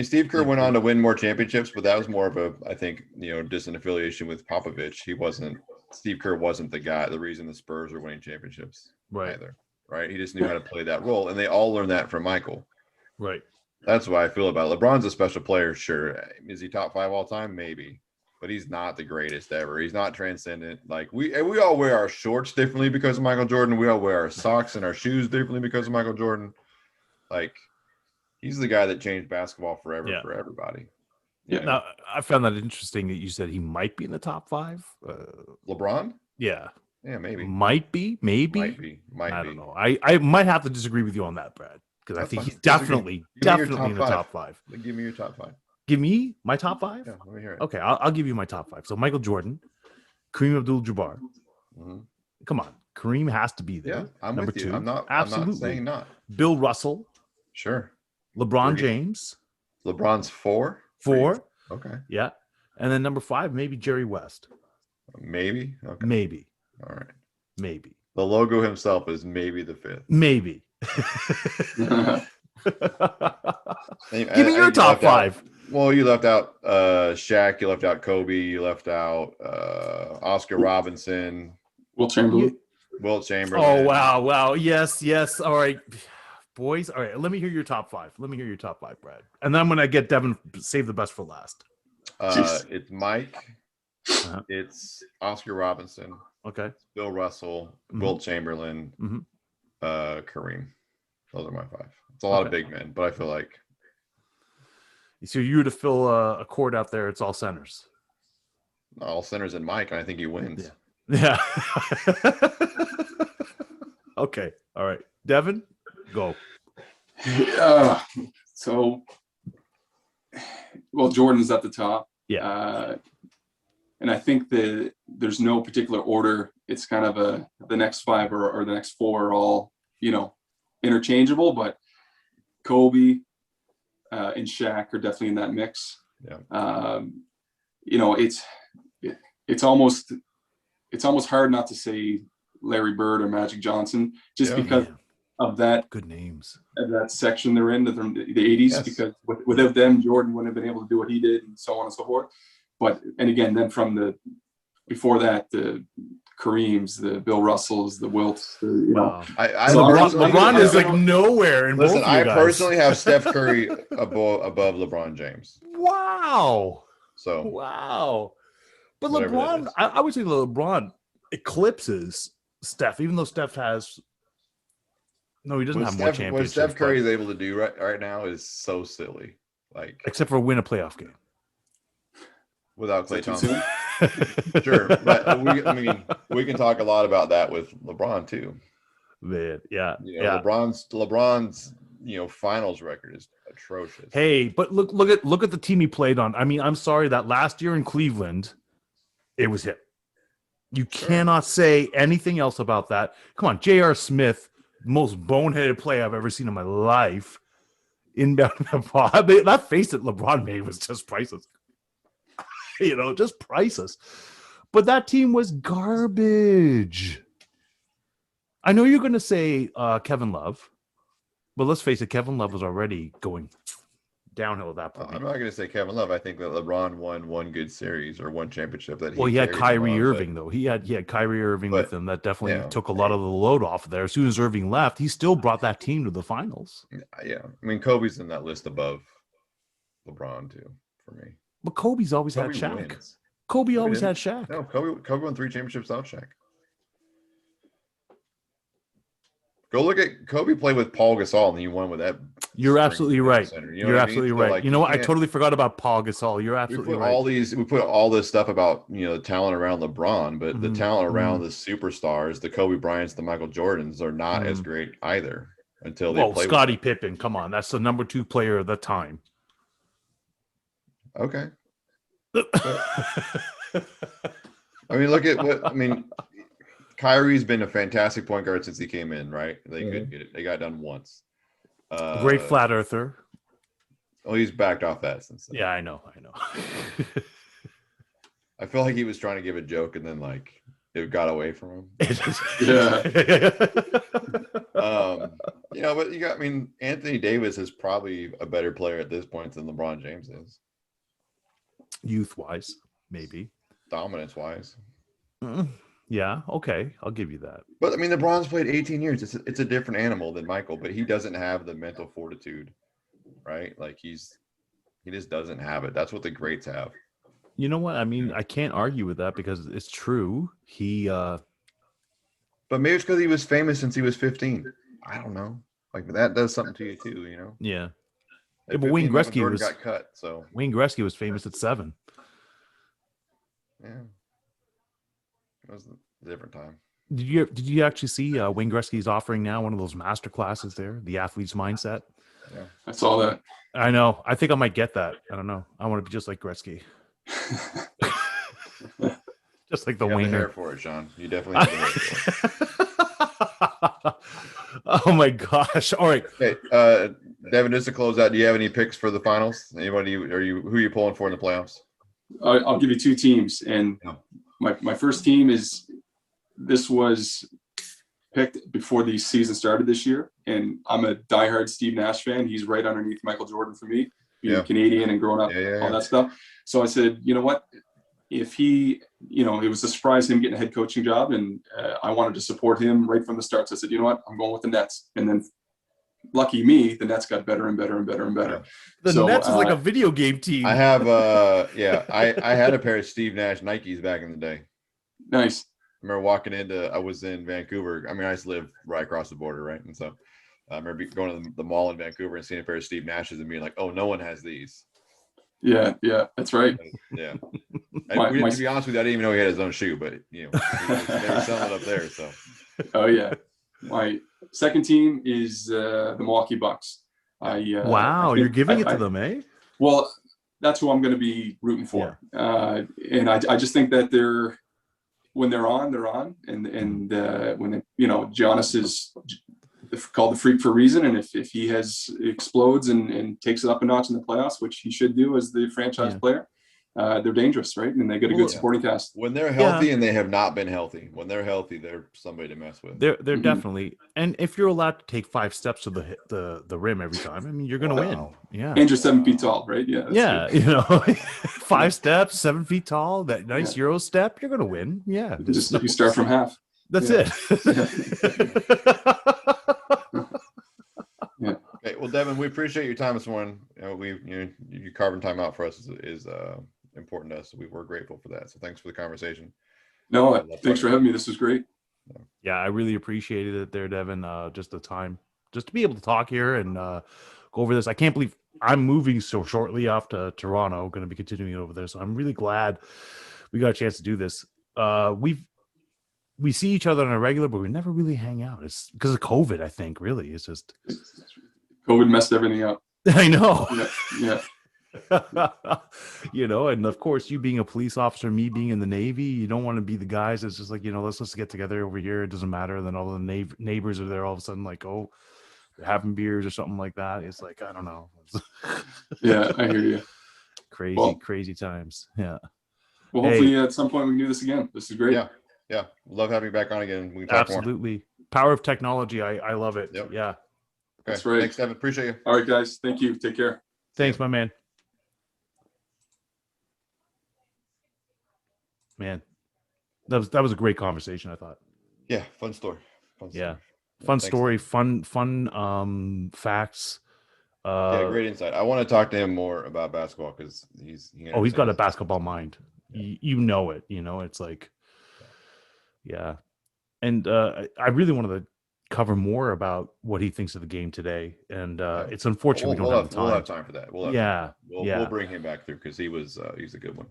Steve Kerr went on to win more championships, but that was more of a, I think, distant affiliation with Popovich. Steve Kerr wasn't the reason the Spurs were winning championships either, right? He just knew how to play that role, and they all learned that from Michael. Right. That's what I feel about it. LeBron's a special player, sure. Is he top 5 all time? Maybe, but he's not the greatest ever. He's not transcendent. Like we all wear our shorts differently because of Michael Jordan. We all wear our socks and our shoes differently because of Michael Jordan. Like, he's the guy that changed basketball forever for everybody. Yeah. Now, I found that interesting that you said he might be in the top 5. LeBron? Yeah. Yeah, maybe. Might be. I don't know. I might have to disagree with you on that, Brad, because I think he's definitely in the top 5. Give me your top 5. Give me my top 5? Yeah, let me hear it. Okay, I'll give you my top 5. So Michael Jordan, Kareem Abdul-Jabbar. Mm-hmm. Come on, Kareem has to be there. Yeah, I'm Number with you. 2. I'm not saying not. Bill Russell. Sure. LeBron James. LeBron's 4? 4. Okay. Yeah. And then number 5, maybe Jerry West. Maybe. Okay. Maybe. All right. Maybe. The logo himself is maybe the 5th. Maybe. Give me your top five. Well, you left out Shaq, you left out Kobe, you left out Oscar Robinson, Wilt Chamberlain. Wilt Chamberlain. Oh, wow. Yes. All right, boys. All right, let me hear your top five. Brad. And then I'm going to get Devin, save the best for last. It's Mike. It's Oscar Robinson. Okay. It's Bill Russell, Wilt Chamberlain, Kareem. Those are my five. It's a lot of big men, but I feel like. So you were to fill a court out there, it's all centers. All centers and Mike, and I think he wins. Yeah. Okay. All right. Devin, go. Jordan's at the top. Yeah. And I think that there's no particular order. It's kind of the next five or the next four are all, interchangeable, but Kobe and Shaq are definitely in that mix. Yeah. It's almost hard not to say Larry Bird or Magic Johnson just because of that good names of that section they're in, the 80s, because without them, Jordan wouldn't have been able to do what he did and so on and so forth. But, and again, then before that, the Kareems, the Bill Russells, the Wilts, LeBron is like nowhere in both of you guys. I personally have Steph Curry above LeBron James. Wow. So but LeBron, I would say LeBron eclipses Steph, even though Steph has he doesn't have more championships. What Steph Curry is able to do right now is so silly. Like, except for win a playoff game. Without Klay Thompson. Sure. But we can talk a lot about that with LeBron too. Man, yeah. LeBron's finals record is atrocious. Hey, but look at the team he played on. I mean, I'm sorry that last year in Cleveland, it was him. You cannot say anything else about that. Come on, J.R. Smith, most boneheaded play I've ever seen in my life. Inbound that face that LeBron made was just priceless. Just priceless. But that team was garbage. I know you're going to say Kevin Love, but let's face it, Kevin Love was already going downhill at that point. I'm not going to say Kevin Love. I think that LeBron won one good series or one championship. He had Kyrie Irving, though. He had Kyrie Irving with him. That definitely took a lot of the load off of there. As soon as Irving left, he still brought that team to the finals. Yeah. I mean, Kobe's in that list above LeBron, too, for me. But Kobe's always had Shaq. Wins. Kobe always had Shaq. No, Kobe won 3 championships without Shaq. Go look at Kobe played with Paul Gasol, and he won with that. You're absolutely right. You're absolutely right. Like, you know what? I totally forgot about Paul Gasol. You're absolutely right. We put all this stuff about the talent around LeBron, but the talent around the superstars, the Kobe Bryants, the Michael Jordans, are not as great either until they play. Scottie Pippen, come on, that's the number 2 player of the time. Okay. Kyrie's been a fantastic point guard since he came in, right? They couldn't get it. They got done once. Great flat earther. Oh, he's backed off that since then. Yeah, I know. I feel like he was trying to give a joke and then it got away from him. But you got, Anthony Davis is probably a better player at this point than LeBron James is. Youth-wise, maybe. Dominance-wise. Yeah, okay. I'll give you that. But, LeBron's played 18 years. It's a different animal than Michael, but he doesn't have the mental fortitude, right? He just doesn't have it. That's what the greats have. You know what? I can't argue with that because it's true. But maybe it's because he was famous since he was 15. I don't know. That does something to you too, Yeah. But Wayne Gretzky got cut. So Wayne Gretzky was famous at 7. Yeah, it was a different time. Did you actually see Wayne Gretzky's offering now one of those master classes there, the athlete's mindset? Yeah, I saw that. I know. I think I might get that. I don't know. I want to be just like Gretzky. Just like the Wayne. You have the hair for it, Sean. You definitely have the hair for it. Oh my gosh! All right. Okay, Devin, just to close out, do you have any picks for the finals? Anybody? Who are you pulling for in the playoffs? I'll give you 2 teams, and my first team is. This was picked before the season started this year, and I'm a diehard Steve Nash fan. He's right underneath Michael Jordan for me, being Canadian and growing up, all that stuff. So I said, you know what? If he, it was a surprise him getting a head coaching job, and I wanted to support him right from the start. So I said, you know what? I'm going with the Nets. And then, lucky me, the Nets got better and better and better and better. The Nets is like a video game team. I have, I had a pair of Steve Nash Nikes back in the day. Nice. I remember I was in Vancouver. I mean, I used to live right across the border, right? And so I remember going to the mall in Vancouver and seeing a pair of Steve Nashes and being like, oh, no one has these. Yeah, that's right. Yeah. To be honest with you, I didn't even know he had his own shoe, but, they were selling it up there, so. Oh, yeah. My second team is the Milwaukee Bucks. Wow, you're giving it to them, eh? Well, that's who I'm going to be rooting for. Yeah. And I just think that when they're on, and when Giannis is called the freak for a reason, and if he explodes and takes it up a notch in the playoffs, which he should do as the franchise player, they're dangerous, right? And they get a good supporting cast. When they're healthy, and they have not been healthy. When they're healthy, they're somebody to mess with. They're definitely. And if you're allowed to take 5 steps to the rim every time, I mean, you're going to win. Yeah. And you're 7 feet tall, right? Yeah. Yeah. 5 steps, 7 feet tall, that nice Euro step, you're going to win. Yeah. You start from half. That's it. Yeah. Okay. Well, Devin, we appreciate your time this morning. You carving time out for us is important to us. We're grateful for that. So thanks for the conversation. No, thanks for having me. This was great. Yeah, I really appreciated it there, Devin. Just the time, just to be able to talk here and go over this. I can't believe I'm moving so shortly off to Toronto. Going to be continuing over there, so I'm really glad we got a chance to do this. We see each other on a regular, but we never really hang out. It's because of COVID, I think. Really, it's just COVID messed everything up. I know. Yeah. And of course, you being a police officer, me being in the Navy, you don't want to be the guys that's just like, let's just get together over here. It doesn't matter. Then all the neighbors are there all of a sudden, like, oh, they're having beers or something like that. It's like, I don't know. Yeah, I hear you. Crazy times. Yeah. Well, hopefully at some point we can do this again. This is great. Yeah. Love having you back on again. We can talk absolutely more. Power of technology. I love it. Yep. Yeah. Okay. That's right. Thanks, Devin. Appreciate you. All right, guys. Thank you. Take care. Thanks, my man. Man, that was a great conversation, I thought. Yeah, fun story. Fun story, fun facts. Great insight. I want to talk to him more about basketball because he's got a basketball mind. Yeah. You know it. It's like, and I really wanted to cover more about what he thinks of the game today, and it's unfortunate we don't have the time. We'll have time for that. We'll bring him back through because he's a good one.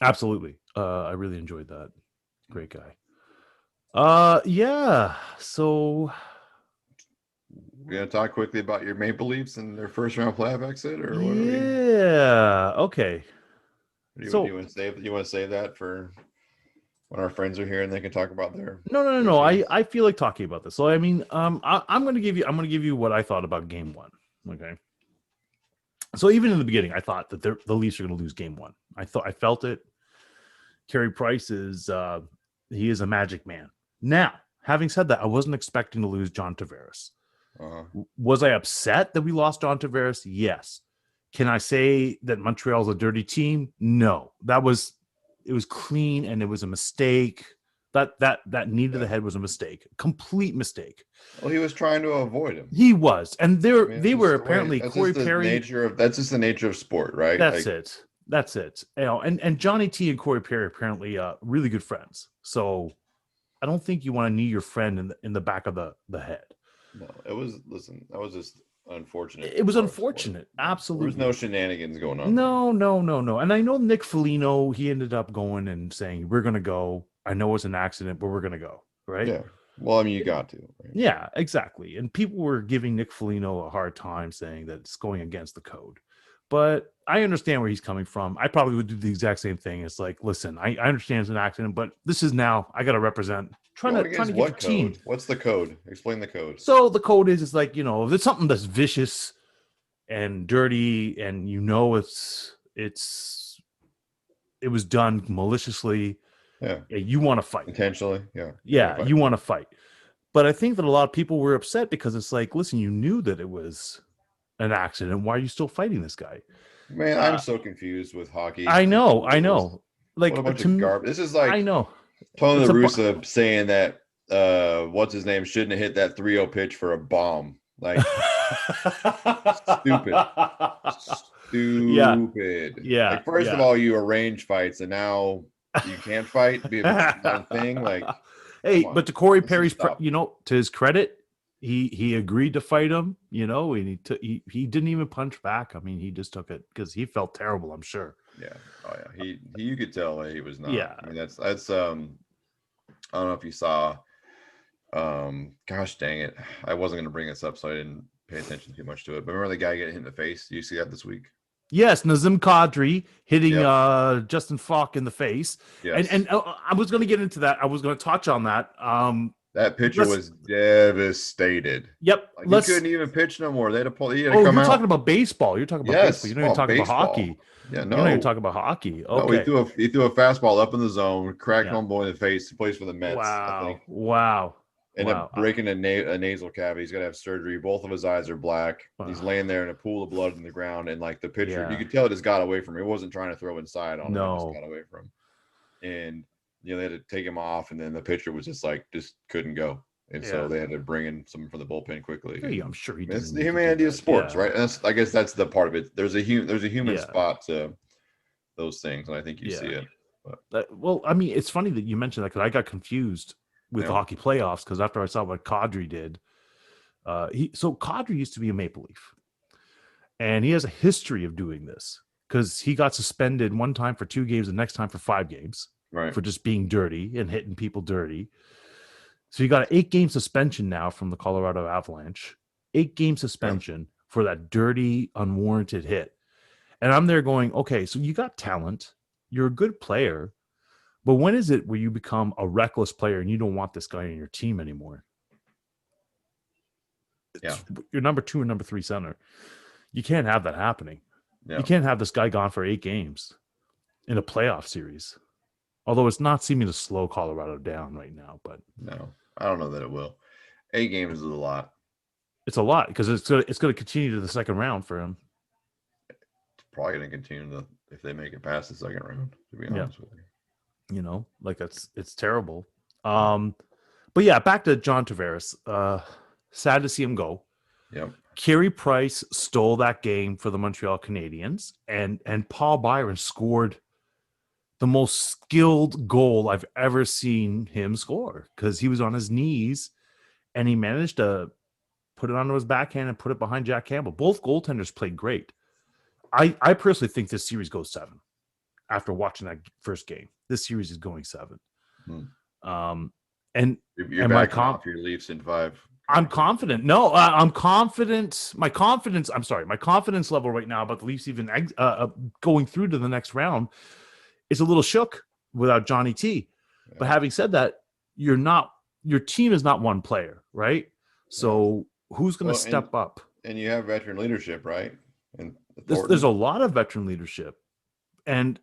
Absolutely. I really enjoyed that. Great guy. So we're gonna talk quickly about your Maple Leafs and their first round playoff exit, or what? Okay. You want to save that for when our friends are here and they can talk about their No. I feel like talking about this. So I mean, I'm gonna give you what I thought about game 1. Okay. So even in the beginning, I thought that the Leafs are gonna lose game 1. I felt it. Carey Price is a magic man. Now, having said that, I wasn't expecting to lose John Tavares. Was I upset that we lost John Tavares? Yes. Can I say that Montreal's a dirty team? No. It was clean and it was a mistake. That knee to the head was a mistake. Complete mistake. Well, he was trying to avoid him. He was. And they were apparently Corey Perry. That's just the nature of sport, right? That's it. And Johnny T and Corey Perry apparently really good friends. So I don't think you want to knee your friend in the back of the head. No, that was just unfortunate. It was unfortunate. Absolutely. There was no shenanigans going on. No. And I know Nick Foligno, he ended up going and saying, we're going to go. I know it's an accident, but we're going to go. Right. Yeah. Well, I mean, you got to. Right? Yeah, exactly. And people were giving Nick Foligno a hard time saying that it's going against the code. But I understand where he's coming from. I probably would do the exact same thing. It's like, listen, I understand it's an accident, but this is now I got to represent. Trying to get your team. What's the code? Explain the code. So the code is like, if there's something that's vicious and dirty, and it was done maliciously. Yeah. You want to fight intentionally. Yeah. You want to fight. But I think that a lot of people were upset because it's like, listen, you knew that it was an accident. Why are you still fighting this guy? Man, I'm so confused with hockey. I know. Like, What a bunch to of me, garbage. This is like I know. Tony It's La a bu- Russa saying that what's his name shouldn't have hit that 3-0 pitch for a bomb. Like stupid. Yeah. Stupid. Yeah. Like first of all, you arrange fights and now you can't fight if it's not a thing. Like hey, but to Corey This is Perry's, tough. to his credit, he agreed to fight him, and he didn't even punch back. I mean, he just took it because he felt terrible, I'm sure. Yeah. Oh yeah. He you could tell he was not. Yeah. I mean that's I don't know if you saw gosh dang it. I wasn't gonna bring this up, so I didn't pay attention too much to it. But remember the guy getting hit in the face? Do you see that this week? Yes, Nazem Kadri hitting Justin Falk in the face. Yes. And I was going to get into that. I was going to touch on that. That pitcher was devastated. Yep. Like he couldn't even pitch no more. They had to pull. He had to you're come out. talking about baseball. You're talking about baseball. You're not even talking baseball. about hockey. Yeah, no. You're not even talking about hockey. Okay. No, he threw a fastball up in the zone, cracked homeboy in the face. He plays for the Mets. I think. Wow. Ended up breaking a nasal cavity. He's got to have surgery. Both of his eyes are black. Wow. He's laying there in a pool of blood in the ground. And like the pitcher, you could tell it just got away from him. It wasn't trying to throw inside on him. It just got away from him. And, they had to take him off. And then the pitcher was just couldn't go. And so they had to bring in someone from the bullpen quickly. Yeah, I'm sure he did. It's the humanity of sports, right? And I guess that's the part of it. There's a human spot to those things. And I think you see it. Well, I mean, it's funny that you mentioned that because I got confused with the hockey playoffs because after I saw what Kadri did, so Kadri used to be a Maple Leaf, and he has a history of doing this because he got suspended one time for 2 games, the next time for 5 games, right, for just being dirty and hitting people dirty. So he got an 8-game suspension now from the Colorado Avalanche, 8-game suspension for that dirty, unwarranted hit, and I'm there going, okay, so you got talent, you're a good player. But when is it where you become a reckless player and you don't want this guy on your team anymore? You're number 2 or number 3 center. You can't have that happening. Yeah. You can't have this guy gone for 8 games in a playoff series. Although it's not seeming to slow Colorado down right now. But no, I don't know that it will. 8 games is a lot. It's a lot because it's going to continue to the second round for him. It's probably going to continue if they make it past the second round, to be honest with you. It's terrible. But yeah, back to John Tavares. Sad to see him go. Yep. Carey Price stole that game for the Montreal Canadiens, and Paul Byron scored the most skilled goal I've ever seen him score because he was on his knees and he managed to put it onto his backhand and put it behind Jack Campbell. Both goaltenders played great. I personally think this series goes 7 after watching that first game. This series is going 7. And you're backing off your Leafs in 5. I'm confident. No, I'm confident. My confidence level right now about the Leafs even going through to the next round is a little shook without Johnny T. Yeah. But having said that, your team is not one player, right? So who's going to step up? And you have veteran leadership, right? And there's a lot of veteran leadership, and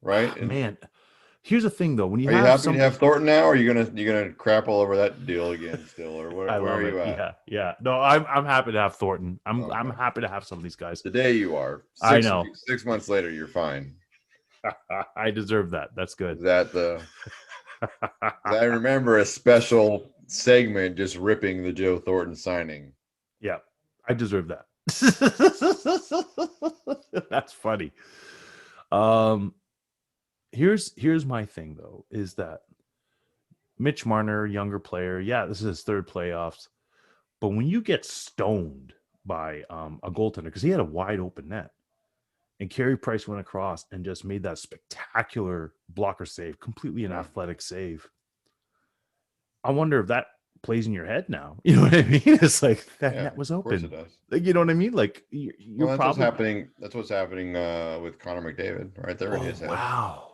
right, man. Here's the thing, though. When are you happy to have Thornton now, or are you gonna crap all over that deal again still, or where are you at? Yeah. No, I'm happy to have Thornton. I'm happy to have some of these guys. Today you are. I know. 6 months later, you're fine. I deserve that. That's good. I remember a special segment just ripping the Joe Thornton signing. Yeah, I deserve that. That's funny. Here's my thing though, is that Mitch Marner, younger player, this is his 3rd playoffs, but when you get stoned by a goaltender, because he had a wide open net, and Carey Price went across and just made that spectacular blocker save, completely an athletic save. I wonder if that plays in your head now. You know what I mean? It's like that net was open. Of course it does. Like, you know what I mean? Like you're that's what's happening with Connor McDavid right there in his head. Wow.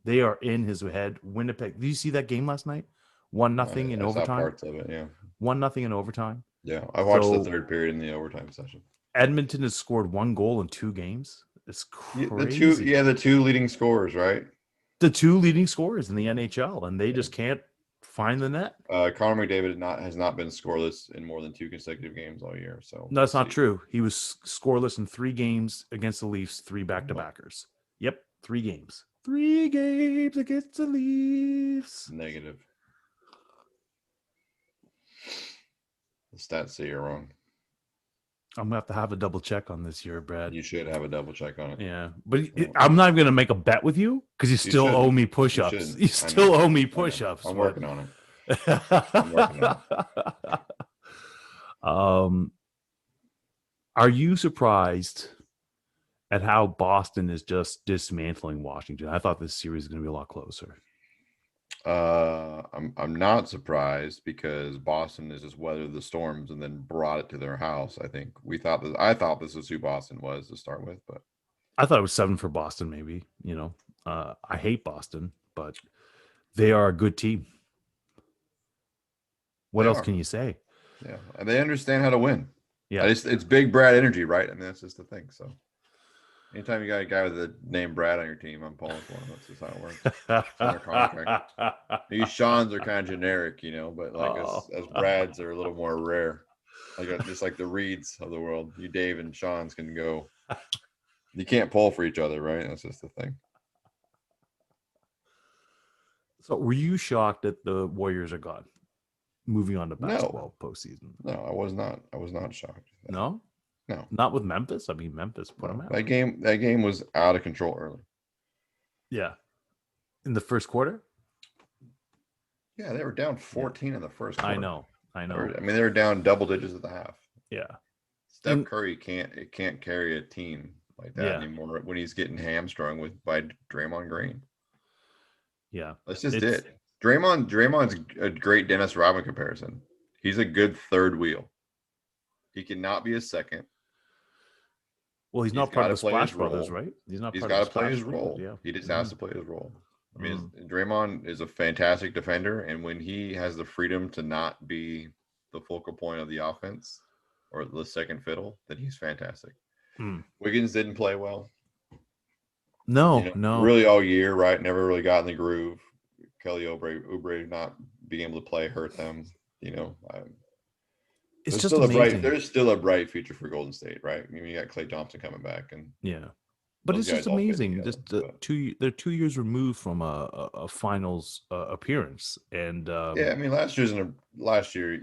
They are in his head. Winnipeg. Did you see that game last night? 1-0 in overtime. Parts of it, yeah. 1-0 in overtime. Yeah, I watched the 3rd period in the overtime session. Edmonton has scored 1 goal in 2 games. It's crazy. The 2 leading scorers, right? The 2 leading scorers in the NHL, and they just can't find the net. Connor McDavid has not been scoreless in more than 2 consecutive games all year. So No, that's not true. He was scoreless in 3 games against the Leafs, 3 back-to-backers. Yep, 3 games. 3 games against the Leafs. Negative. The stats say you're wrong. I'm gonna have a double check on this year, Brad. You should have a double check on it. Yeah, but I'm not gonna make a bet with you because you still owe me push-ups. You still owe me push-ups. I'm working on it. Are you surprised at how Boston is just dismantling Washington? I thought this series was going to be a lot closer. I'm not surprised because Boston has just weathered the storms and then brought it to their house. I thought this was who Boston was to start with, but I thought it was 7 for Boston. Maybe, I hate Boston, but they are a good team. What else can you say? Yeah, and they understand how to win. Yeah, it's big Brad energy, right? I mean, that's just the thing. So, anytime you got a guy with the name Brad on your team, I'm pulling for him. That's just how it works. These Sean's are kind of generic, but like as Brad's are a little more rare. Just like the Reeds of the world, you Dave and Sean's can go. You can't pull for each other, right? That's just the thing. So, were you shocked that the Warriors are gone? Moving on to basketball postseason. No, I was not. I was not shocked. No, no, not with Memphis. I mean, Memphis put them out. That game was out of control early. Yeah, in the first quarter. Yeah, they were down 14 in the first quarter. I know. I mean, they were down double digits at the half. Yeah, Steph Curry can't carry a team like that anymore when he's getting hamstrung by Draymond Green. Yeah, that's just it. Draymond's a great Dennis Rodman comparison. He's a good third wheel. He cannot be a second. Well, he's not part of the Splash Brothers, right? He's got to play his role. Yeah. He just has to play his role. I mean, Draymond is a fantastic defender, and when he has the freedom to not be the focal point of the offense or the second fiddle, then he's fantastic. Wiggins didn't play well. No. Really all year, right? Never really got in the groove. Kelly Oubre not being able to play hurt them. It's just amazing. There's still a bright future for Golden State, right? I mean, you got Klay Thompson coming back, and but it's just amazing. They're 2 years removed from a finals appearance, and I mean, last year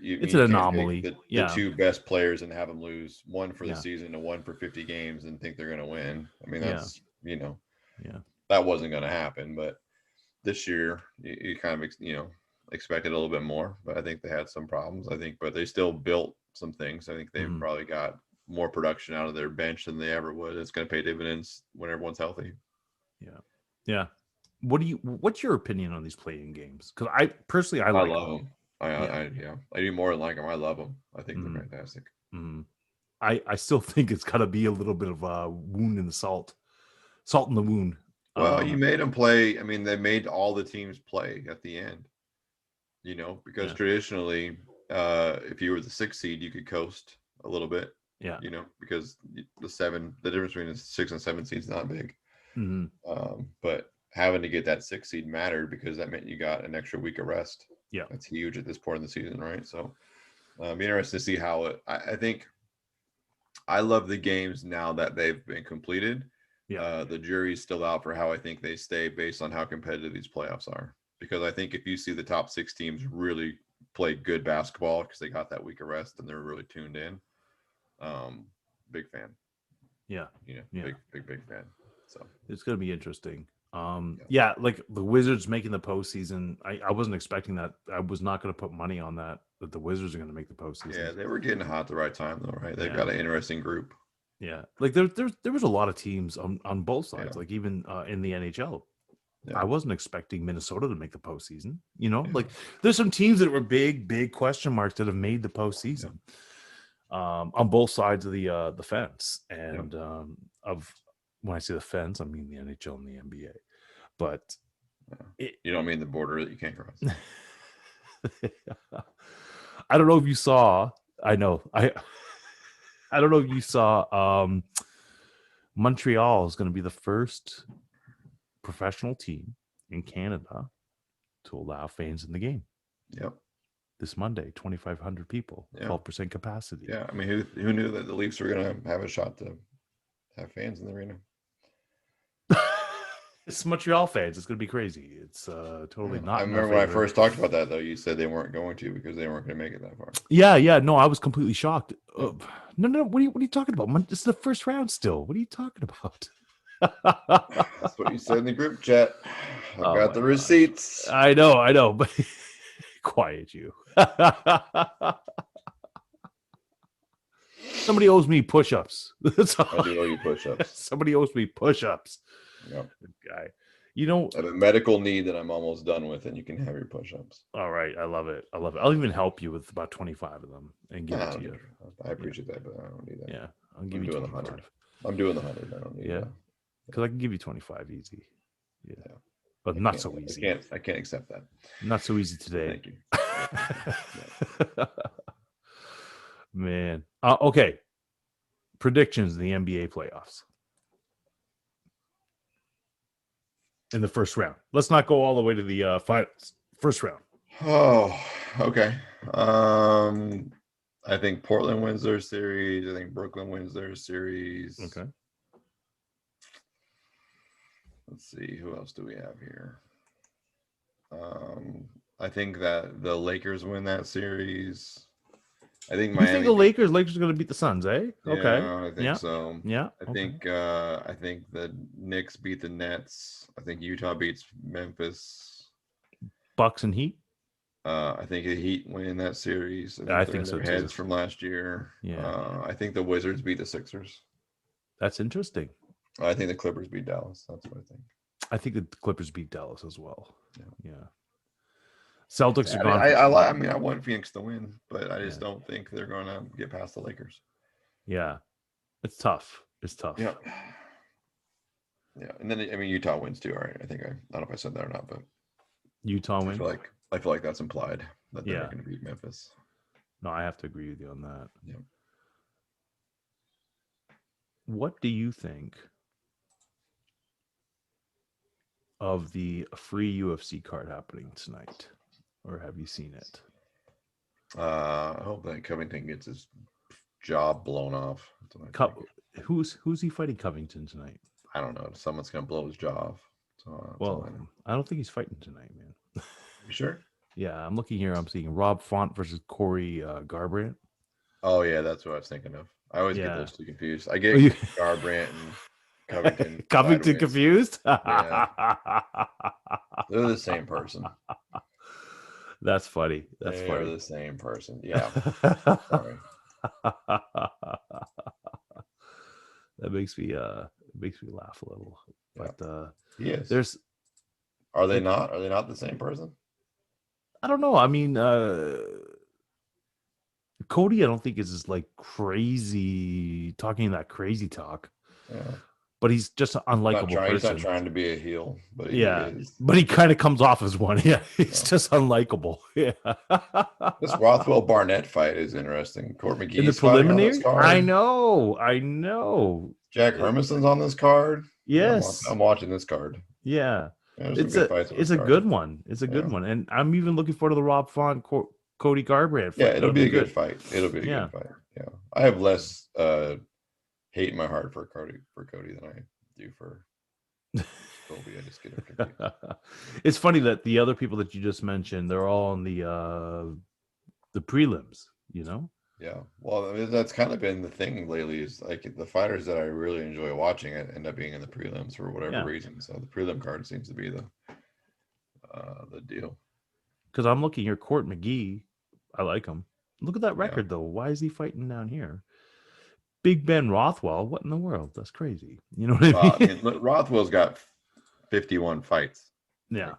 it's an anomaly. The 2 best players and have them lose one for the season and one for 50 games and think they're going to win. I mean, that's that wasn't going to happen, but. This year, you kind of, expected a little bit more, but I think they had some problems. But they still built some things. I think they've probably got more production out of their bench than they ever would. It's going to pay dividends when everyone's healthy. Yeah. What's your opinion on these play-in games? Because I personally, I love them. I do more than like them. I love them. I think they're fantastic. I still think it's got to be a little bit of a wound in the salt in the wound. Well, you made them play. I mean, they made all the teams play at the end, because traditionally, if you were the 6th seed, you could coast a little bit, because the difference between the 6 and 7 seed is not big. But having to get that 6th seed mattered because that meant you got an extra week of rest. Yeah. That's huge at this point in the season, right? So be interested to see how I think I love the games now that they've been completed. Yeah. The jury's still out for how I think they stay based on how competitive these playoffs are. Because I think if you see the top 6 teams really play good basketball because they got that week of rest and they're really tuned in, big fan. Big fan. So it's going to be interesting. Like the Wizards making the postseason. I wasn't expecting that. I was not going to put money on that the Wizards are going to make the postseason. Yeah, they were getting hot at the right time though, right? They've got an interesting group. Yeah, like there was a lot of teams on both sides, like even in the NHL. I wasn't expecting Minnesota to make the postseason. Like there's some teams that were big question marks that have made the postseason on both sides of the fence. And of when I say the fence, I mean the NHL and the NBA. But you don't mean the border that you can't cross. I don't know if you saw. I know I don't know if you saw Montreal is going to be the first professional team in Canada to allow fans in the game. Yep. This Monday, 2,500 people, Yeah. 12% capacity. Yeah. I mean, who knew that the Leafs were going to have a shot to have fans in the arena? It's Montreal fans. It's going to be crazy. It's totally not. I remember when I first talked about that, though, you said they weren't going to because they weren't going to make it that far. Yeah. No, I was completely shocked. Yeah. No. What are you talking about? This is the first round still. What are you talking about? That's what you said in the group chat. I've Oh got my the gosh. receipts. I know, but quiet you. Somebody owes me push-ups. That's all. I do owe you push-ups. Somebody owes me push-ups. Yep. Guy. You know, I have a medical need that I'm almost done with, and you can have your push-ups. all right. I love it. I'll even help you with about 25 of them and give it to you. I appreciate that, but I don't need that. Yeah, I'll give you 25. I'm doing the 100. I don't need that. Because I can give you 25 easy. Yeah. Yeah. But not so easy. I can't accept that. Not so easy today. Thank you. Man. Okay. Predictions in the NBA playoffs. In the first round. Let's not go all the way to the finals. First round. Oh, okay. I think Portland wins their series. I think Brooklyn wins their series. Okay. Let's see. Who else do we have here? I think that the Lakers win that series. I think You think the Lakers are going to beat the Suns, eh? Okay. Yeah, I think so. Yeah. I think the Knicks beat the Nets. I think Utah beats Memphis. Bucks and Heat. I think the Heat win that series. I think so too. Heads from last year. Yeah. I think the Wizards beat the Sixers. That's interesting. I think the Clippers beat Dallas. That's what I think. I think the Clippers beat Dallas as well. Yeah. Celtics are gone. I want Phoenix to win, but I just don't think they're going to get past the Lakers. Yeah. It's tough. Yeah. Yeah. And then, Utah wins too. All right. I don't know if I said that or not, but Utah wins. I feel like that's implied that they're Yeah. going to beat Memphis. No, I have to agree with you on that. Yeah. What do you think of the free UFC card happening tonight? Or have you seen it? I hope that Covington gets his jaw blown off. Who's he fighting Covington tonight? I don't know. Someone's going to blow his jaw off. So, I don't think he's fighting tonight, man. You sure? Yeah, I'm looking here. I'm seeing Rob Font versus Corey Garbrandt. Oh, yeah, that's what I was thinking of. I always get those two confused. I get Garbrandt and Covington. Covington confused? Yeah. They're the same person. That's funny. They're the same person. Yeah. Sorry. That makes me laugh a little. But yes. Are they not the same person? I don't know. I mean, Cody, I don't think is like crazy talking that crazy talk. Yeah. But he's just an unlikable person. He's not trying to be a heel, but but he kind of comes off as one. Yeah, he's just unlikable. Yeah. This Rothwell Barnett fight is interesting. Court McGee's in the preliminary. I know. Jack Hermanson's on this card. Yes, I'm watching this card. Yeah, it's a good one. It's a good one, and I'm even looking forward to the Rob Font Cody Garbrandt fight. Yeah, it'll be a good fight. It'll be a good fight. Yeah, I have less hate in my heart for Cody than I do for Colby. I just get him confused. It's funny that the other people that you just mentioned, they're all on the prelims, you know? Yeah. Well, that's kind of been the thing lately is like the fighters that I really enjoy watching it end up being in the prelims for whatever reason. So the prelim card seems to be the deal. Because I'm looking here, Court McGee, I like him. Look at that record though. Why is he fighting down here? Big Ben Rothwell, what in the world? That's crazy. You know what I mean? Rothwell's got 51 fights. Yeah.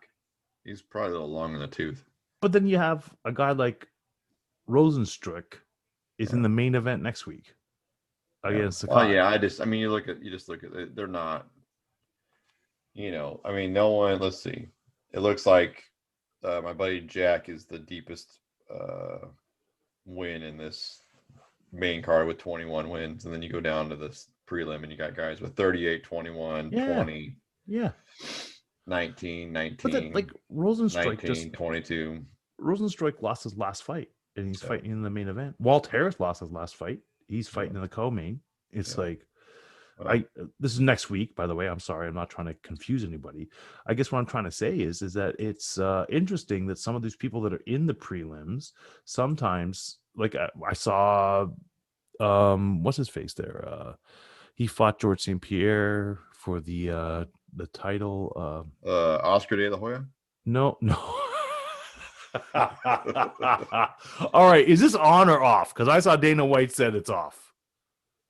He's probably a little long in the tooth. But then you have a guy like Rosenstruck is in the main event next week against the you just look at it. They're not, no one, let's see. It looks like my buddy Jack is the deepest win in this main card with 21 wins, and then you go down to this prelim and you got guys with 38, 21, 20, 19, but then, like Rosenstruck 19, 22. Rosenstruik lost his last fight, and he's fighting in the main event. Walt Harris lost his last fight. He's fighting in the co-main. It's like, this is next week, by the way. I'm sorry, I'm not trying to confuse anybody. I guess what I'm trying to say is that it's interesting that some of these people that are in the prelims sometimes, like I saw, what's his face there? He fought George St. Pierre for the title. Oscar De La Hoya. No. All right, is this on or off? Because I saw Dana White said it's off.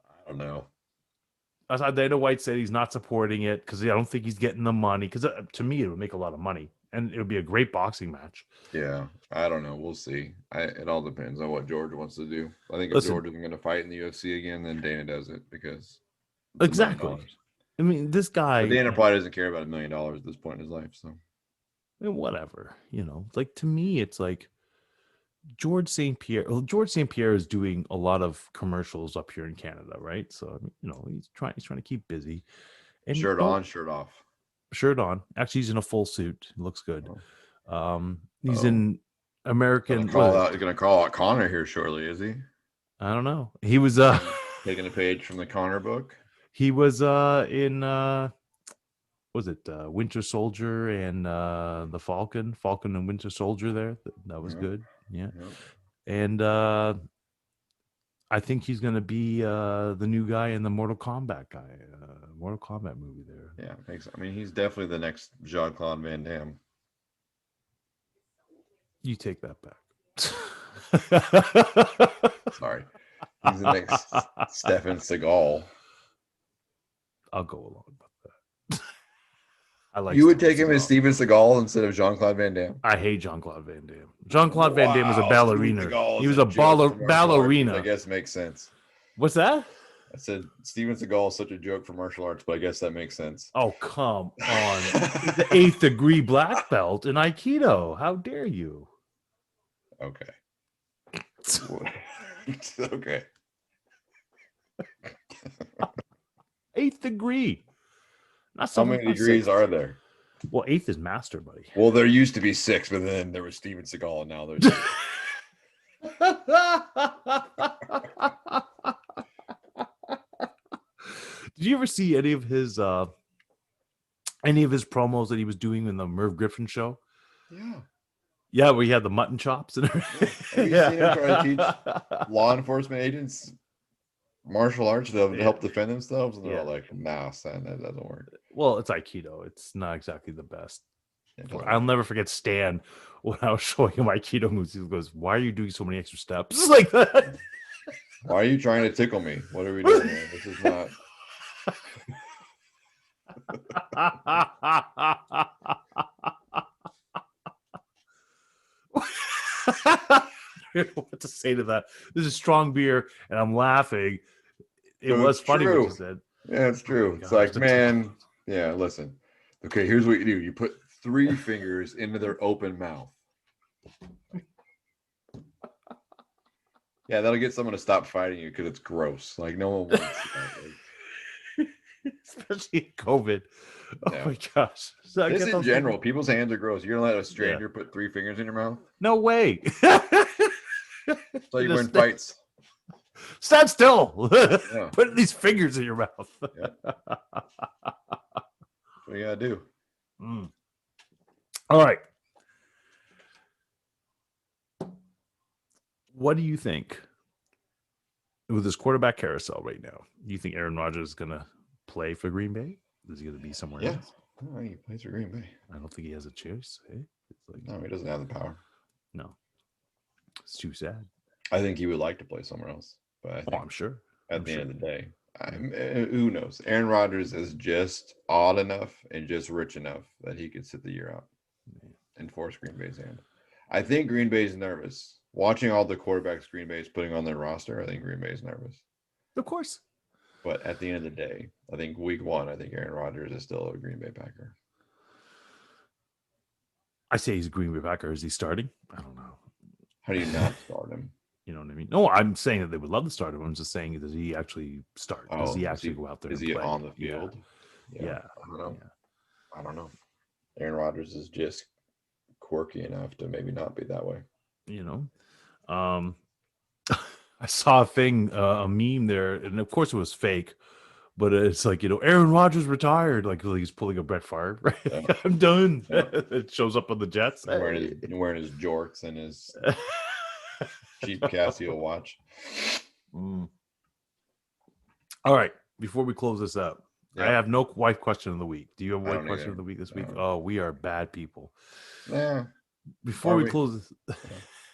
I don't know. I saw Dana White said he's not supporting it because I don't think he's getting the money. Because to me, it would make a lot of money and it would be a great boxing match. Yeah, I don't know. We'll see. It all depends on what George wants to do. I think if George isn't going to fight in the UFC again, then Dana does it because exactly. I mean, this guy. But Dana probably doesn't care about $1 million at this point in his life. So. Whatever, like to me it's like George St. Pierre is doing a lot of commercials up here in Canada, right? So he's trying to keep busy. And shirt on, shirt off. Shirt on. Actually, he's in a full suit. He looks good. He's in American. He's gonna call out Connor here shortly, is he? I don't know. He was taking a page from the Connor book. He was in was it Winter Soldier and the Falcon and Winter Soldier there? That was good. Yeah. And I think he's going to be the new guy in the Mortal Kombat movie there. Yeah, I mean, he's definitely the next Jean-Claude Van Damme. You take that back. Sorry. He's the next Stefan Seagal. I'll go along with that. I like. You would take him as Steven Seagal instead of Jean-Claude Van Damme. I hate Jean-Claude Van Damme. Jean-Claude Van Damme was a ballerina. He was a ballerina. I guess makes sense. What's that? I said Steven Seagal is such a joke for martial arts, but I guess that makes sense. Oh, come on. The 8th degree black belt in Aikido. How dare you? Okay. Okay. 8th degree. How many degrees are there? Well, 8th is master, buddy. Well, there used to be 6, but then there was Steven Seagal, and now there's 8. Did you ever see any of his promos that he was doing in the Merv Griffin show? Yeah. Yeah, where he had the mutton chops and everything. Have you seen him try to teach law enforcement agents martial arts to help defend themselves? And they're all like, nah, son, that doesn't work. Well, it's Aikido. It's not exactly the best. Yeah, I'll never forget Stan when I was showing him Aikido moves. He goes, "Why are you doing so many extra steps?" Like that. Why are you trying to tickle me? What are we doing here? This is not. I don't know what to say to that. This is strong beer, and I'm laughing. It was funny what you said. Yeah, it's true. It's like, man, yeah, listen. Okay, here's what you do. You put 3 fingers into their open mouth. Yeah, that'll get someone to stop fighting you because it's gross. Like, no one wants that. Especially COVID. Oh my gosh. So this in general, people's hands are gross. You're going to let a stranger put 3 fingers in your mouth? No way. So you win fights. Stand still. Put these fingers in your mouth. That's what you got to do. All right. What do you think with this quarterback carousel right now? Do you think Aaron Rodgers is going to play for Green Bay? Is he going to be somewhere else? No, he plays for Green Bay. I don't think he has a choice. Eh? It's like, no, he doesn't have the power. No. It's too sad. I think he would like to play somewhere else. But I think I'm sure. At the end of the day, who knows? Aaron Rodgers is just odd enough and just rich enough that he could sit the year out and force Green Bay's hand. I think Green Bay's nervous. Watching all the quarterbacks Green Bay's putting on their roster, I think Green Bay's nervous. Of course. But at the end of the day, I think week 1, I think Aaron Rodgers is still a Green Bay Packer. I say he's a Green Bay Packer. Is he starting? I don't know. How do you not start him? You know what I mean? No, I'm saying that they would love to start him. I'm just saying, does he actually start? Does he actually go out there? Is and he play? on the field? Yeah. I don't know. I don't know. Aaron Rodgers is just quirky enough to maybe not be that way. You know, I saw a thing, a meme there, and of course it was fake, but it's like, Aaron Rodgers retired, like he's pulling a Brett Favre, right? Yeah. I'm done. Yeah. It shows up on the Jets. Wearing his jorts and his cheap Casio watch. All right, before we close this up, I have no white question of the week. Do you have a white question of the week this week? Oh, we are bad people. Yeah. Before we close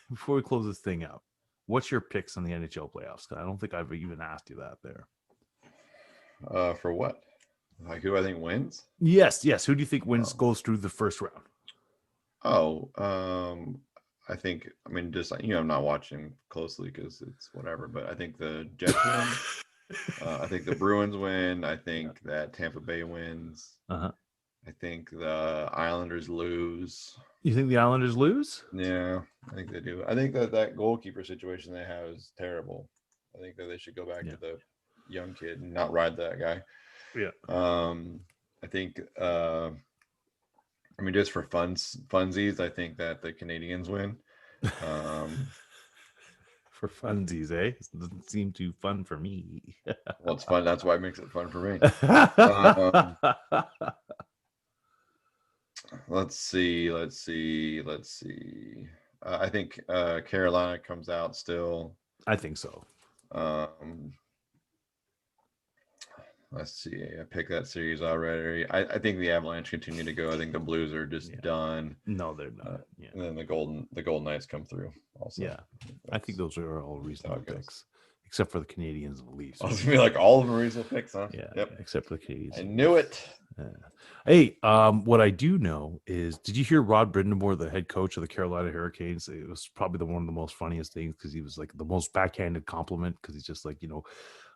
this thing out, what's your picks on the NHL playoffs? I don't think I've even asked you that there. For what? Like who I think wins? Yes. Who do you think goes through the first round? I think, just I'm not watching closely because it's whatever, but I think the Jets win. I think the Bruins win. I think that Tampa Bay wins. I think the Islanders lose. You think the Islanders lose? Yeah, I think they do. I think that goalkeeper situation they have is terrible. I think that they should go back to the young kid and not ride that guy. Yeah. I think just for funsies, I think that the Canadians win. For funsies, eh? It doesn't seem too fun for me. Well, it's fun. That's why it makes it fun for me. Let's see. I think Carolina comes out still. I think so. Let's see. I picked that series already. I think the Avalanche continue to go. I think the Blues are just done. No, they're not. And then the Golden Knights come through also. Yeah. I think those are all reasonable picks, except for the Canadians and the Leafs. I was gonna be like all of them are reasonable picks, huh? Yeah. Yep. Except for the Canadians. I knew it. Hey, what I do know is, did you hear Rod Brindamore, the head coach of the Carolina Hurricanes? It was probably one of the most funniest things because he was like the most backhanded compliment because he's just like,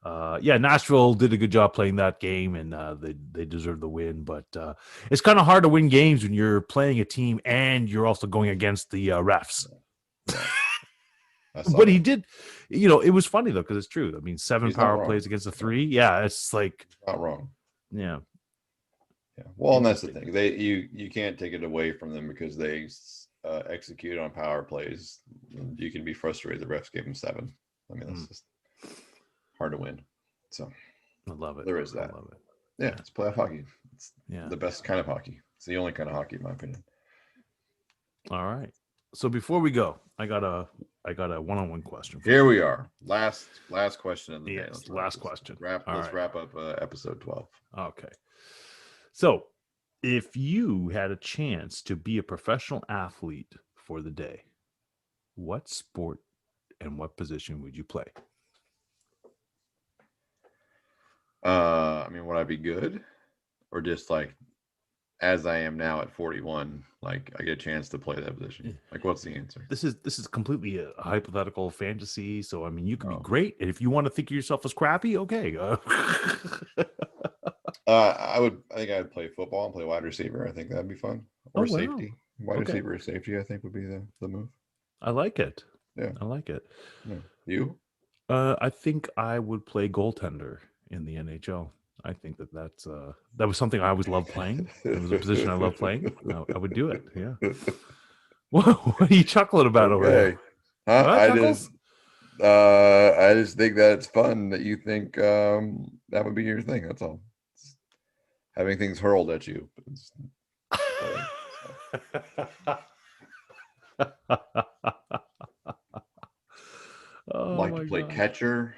Nashville did a good job playing that game and they deserve the win. But it's kind of hard to win games when you're playing a team and you're also going against the refs. But he did, it was funny though because it's true. 7 power plays against the 3. Yeah, it's like not wrong. Yeah. Yeah. Well, and that's the thing. You can't take it away from them because they execute on power plays. You can be frustrated. The refs gave them 7. That's just hard to win. So I love it. There is that. I love it. Yeah, it's playoff hockey. It's the best kind of hockey. It's the only kind of hockey, in my opinion. All right. So before we go, I got a one-on-one question. Here we are. Last question of the day. Last question. Let's wrap up episode 12. Okay. So, if you had a chance to be a professional athlete for the day, what sport and what position would you play? Would I be good? Or just like as I am now at 41, like I get a chance to play that position? Like, what's the answer? This is completely a hypothetical fantasy. So, you could be great. And if you want to think of yourself as crappy, okay. I think I'd play football and play wide receiver. I think that'd be fun. Or safety. Wide receiver or safety, I think would be the move. I like it. Yeah. I like it. Yeah. You? I think I would play goaltender in the NHL. I think that was something I always loved playing. It was a position I loved playing. I would do it. Yeah. What are you chuckling about over there? I just think that it's fun that you think that would be your thing. That's all. Having things hurled at you. Like to play catcher.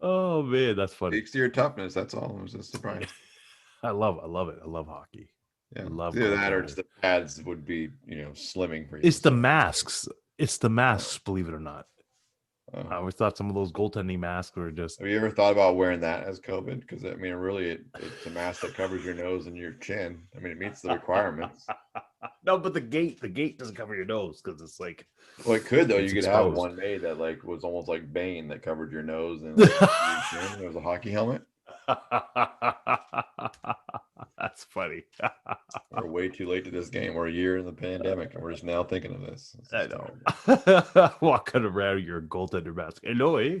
Oh man, that's funny. Speaks to your toughness. That's all. It was a surprise. I love it. I love hockey. Yeah, I love either that or it's the pads would be slimming for you. It's the masks. Believe it or not. I always thought some of those goaltending masks were just. Have you ever thought about wearing that as COVID? Because it's a mask that covers your nose and your chin. It meets the requirements. No, but the gate doesn't cover your nose because it's like. Well, it could though. You could have one made that was almost like Bane that covered your nose and your chin. It was a hockey helmet. That's funny. We're way too late to this game. We're a year in the pandemic, and we're just now thinking of this. I know. Walking around your goaltender mask. Hello, eh?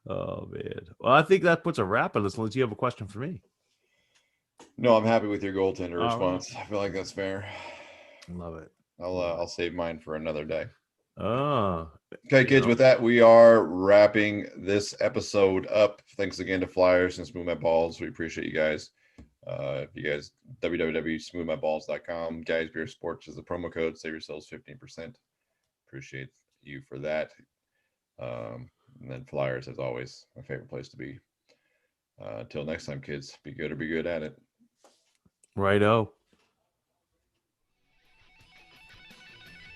Oh man. Well, I think that puts a wrap on this. Unless you have a question for me. No, I'm happy with your goaltender All response. I feel like that's fair. Love it. I'll save mine for another day. Oh. Okay, kids, with that, we are wrapping this episode up. Thanks again to Flyers and Smooth My Balls. We appreciate you guys. If you guys, www.smoothmyballs.com. Guys Beer Sports is the promo code. Save yourselves 15%. Appreciate you for that. And then Flyers, as always, my favorite place to be. Until next time, kids, be good or be good at it. Righto.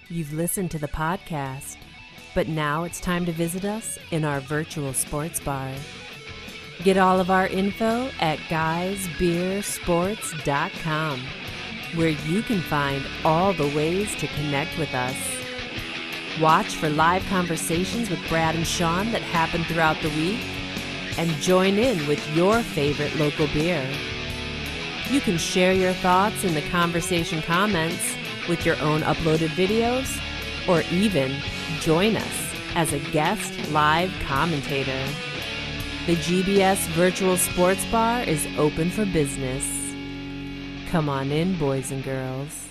You've listened to the podcast, but now it's time to visit us in our virtual sports bar. Get all of our info at guysbeersports.com, where you can find all the ways to connect with us. Watch for live conversations with Brad and Sean that happen throughout the week, and join in with your favorite local beer. You can share your thoughts in the conversation comments with your own uploaded videos, or even join us as a guest live commentator. The GBS Virtual Sports Bar is open for business. Come on in, boys and girls.